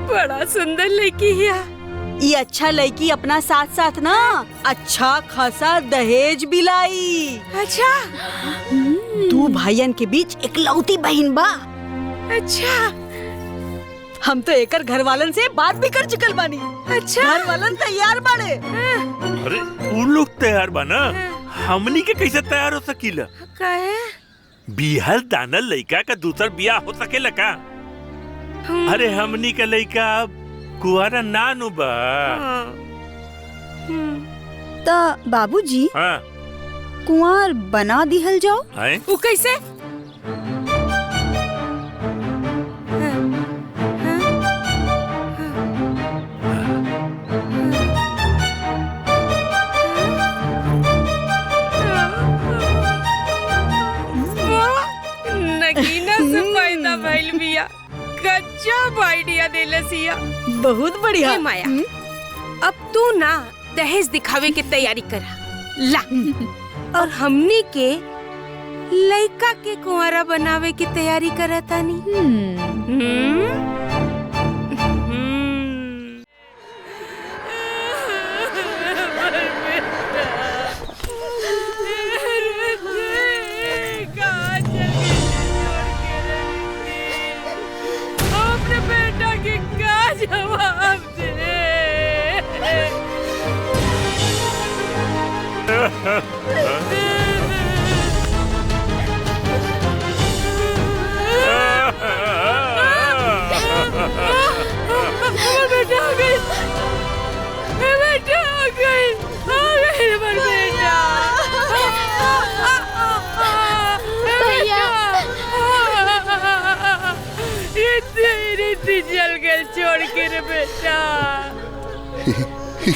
बड़ा सुंदर लड़की है। ये अच्छा लड़की अपना साथ साथ ना अच्छा खासा दहेज भी लाई। अच्छा, तू भाईयन के बीच इकलौती बहन बा। अच्छा, हम तो एकर घर वालन से बात भी कर चुकल बानी। अच्छा, घर वालन तैयार बाड़े। अरे उन लोग तैयार बा ना, हमनी के कैसे तैयार हो सकीला? काहे? बिहल दानल लइका का दूसर बियाह हो सकेला का? अरे हमनी का लइका कुआरा नानु बा। तो बाबूजी हाँ, कुंवर बना दिहल जाओ। वो कैसे? नगीना से पैदा भइल बिया, गजब आइडिया देलसिया। बहुत बढ़िया। माया, अब तू ना दहेज दिखावे के तैयारी करा ला, और हमनी के लइका के कुंवारा बनावे की तैयारी करता नी। अपने बेटा के क्या जवाब दे? बेटा आ गई, बेटा आ गई, बेटा। भैया इतनी जल गए छोड़ के रे बेटा।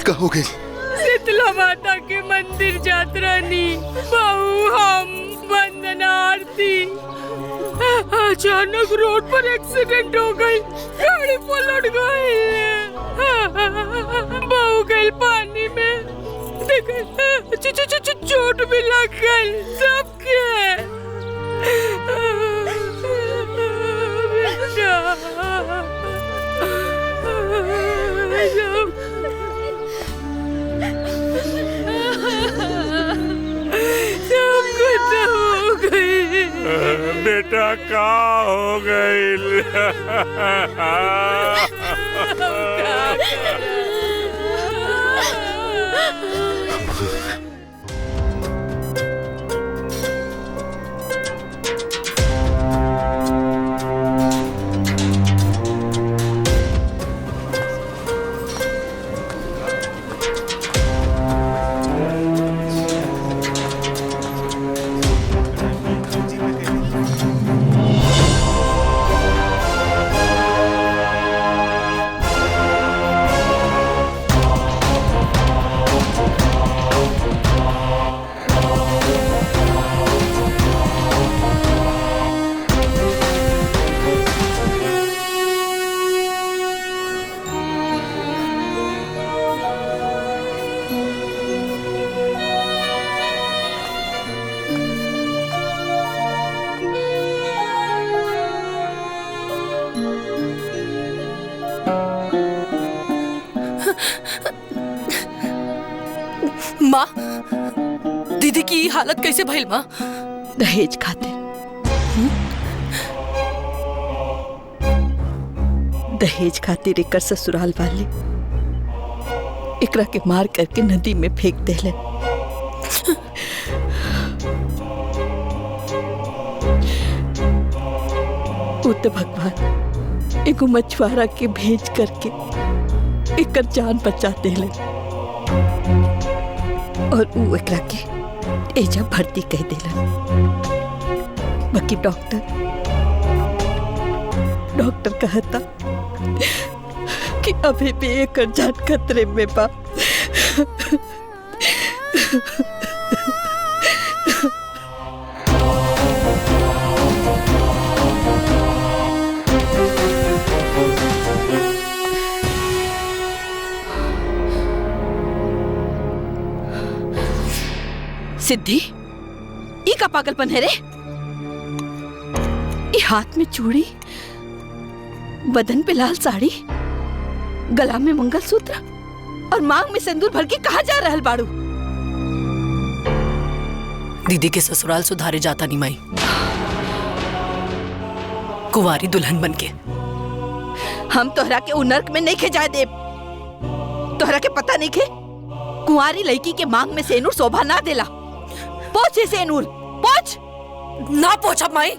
का हो गई? शीतला माता के मंदिर जात रहनी, बहू हम वंदना आरती। अचानक रोड पर एक्सीडेंट हो गई, गाड़ी पलट गई, बहू गई पानी में, चोट भी लग गई सबके। बेटा का हो गई? माँ, दीदी की ई हालत कैसे भइल माँ? दहेज खातिर। दहेज खातिर एकर ससुराल वाले एकरा के मार करके नदी में फेंक देले। वो तो भगवान एगो मछुआरा के भेज करके एकर जान बचा देले और वो एकरा के एजा भर्ती कह देला। बाकी डॉक्टर कहता कि अभी भी एकर जान खतरे में बा। सिद्धि, ई का पागलपन है रे? ई हाथ में चूड़ी, बदन पे लाल साड़ी, गला में मंगलसूत्र और मांग में सिंदूर भर के कहाँ जा रहल बाड़ू? दीदी के ससुराल सुधारे जाता नहीं माई, कुंवारी दुल्हन बनके। हम तोहरा के उ नर्क में नहीं खे जाए देब। तोहरा के पता नहीं खे कुंवारी लड़की के मांग में सेनूर शोभा ना देला। पोछ सेनूर, पोछ। ना पोछा माई,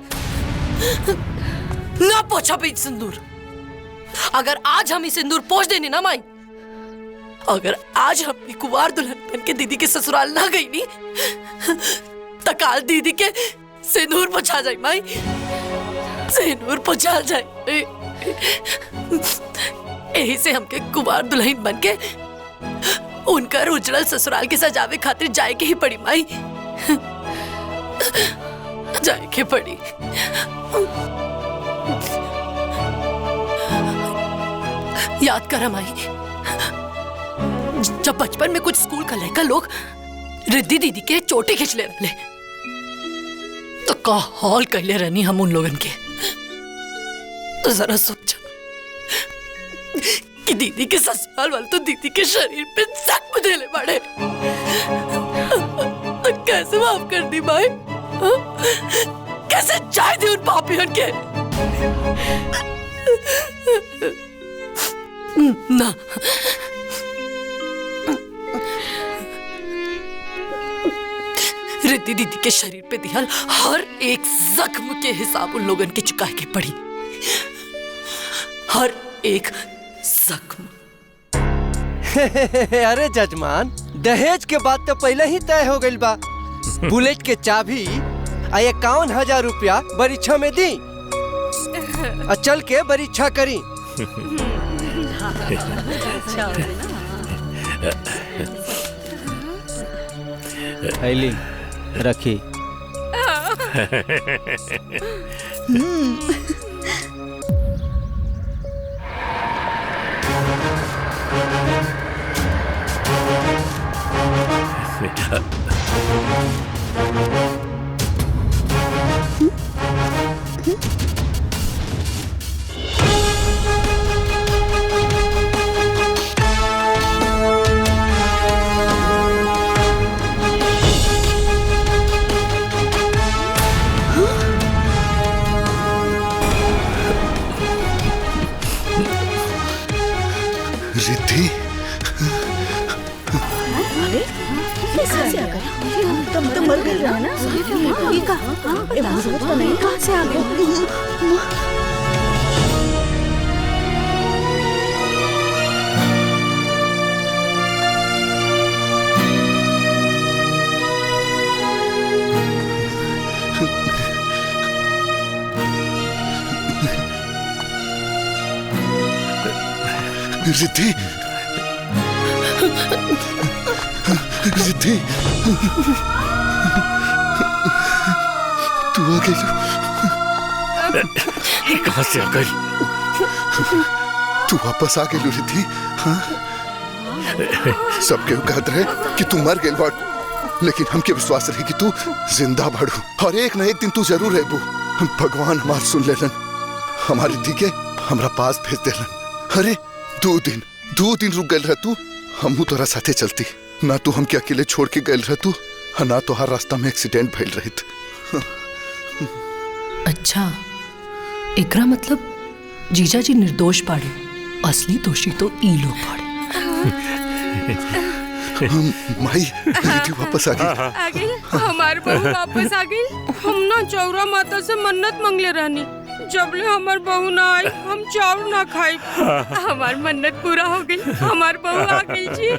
ना पोछा भी सिंदूर। अगर आज हम सिंदूर पोछ देनी ना माई, अगर आज हम कुंवार दुल्हन बन के दीदी के ससुराल ना गई नी, तो काल दीदी के सिंदूर पोछा जाए माई, सिंदूर पोछा जाए। यही से हमके कुंवार दुल्हन बन के उनका उजड़ल ससुराल के सजावे खातिर जाए के ही पड़ी माई, जाए के पड़ी। याद करा माई, जब बचपन में कुछ स्कूल का लड़का लोग रिद्धि दीदी के चोटी खींच ले रहे, तो का हॉल कहले रहनी हम उन लोगन के। तो जरा सोच कि दीदी के ससुराल वाले तो दीदी के शरीर पे जख्म देले बड़े, तो कैसे माफ कर दी माई? कैसे जाए दी उन पापियों के? ना, रिद्धि दीदी के शरीर पे दिया हर एक जख्म के हिसाब उन लोगन के चुकाए के पड़ी, हर एक जख्म। अरे जजमान, दहेज के बात तो पहले ही तय हो गई बा। बुलेट के चाबी 51,000 रुपया बरीक्षा में दी, चल के बरीक्षा करी। थैली रखी। रिद्धि, तुम तो मर गई ना? ये कहाँ से आ गए? रिद्धि, रिद्धि, तू आ गई? कहाँ से आ गई? तू वापस आ गई रिद्धि? हाँ? सबके कहत रहे कि तू मर गई बाड़ू, लेकिन हमके विश्वास रहे कि तू जिंदा बाड़ू और एक न एक दिन तू जरूर रहबू। भगवान हमार सुन लेलन, हमारी रिद्धि के हमरा पास भेज देलन। अरे 2 दिन रुक गए रह तू, हमहू तोरा साथे चलती। ना तू हमके अकेले छोड़ के गए रह तू, ना तो हर रास्ता में एक्सीडेंट भइल रहित। अच्छा, एकरा मतलब जीजा जी निर्दोष पाड़े, असली दोषी तो ई लोग पाड़े। माई दीदी वापस आ गई। हमार बहू वापस आ गई। हम ना चौरा माता से मन्नत मांगले रहनी, जबले हमार बहू ना आई हम चाउर ना खाई। हमार मन्नत पूरा हो गई, हमार बहू आ गई जी।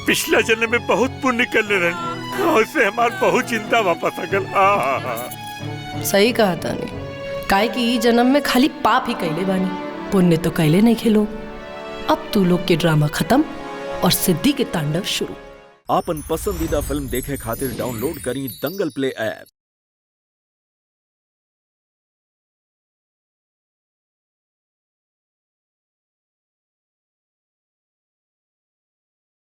पिछला जन्म में बहुत पुण्य कर ले रहे और से हमार बहू जिंदा वापस आ गल। सही कहा तानी, काहे कि ई जन्म में खाली पाप ही कैले बानी, पुण्य तो कैले नहीं खेलो। अब तू लोग के ड्रामा खत्म और सिद्धि के तांडव शुरू। आपन पसंदीदा फिल्म देखे खातिर डाउनलोड करी दंगल प्ले ऐप।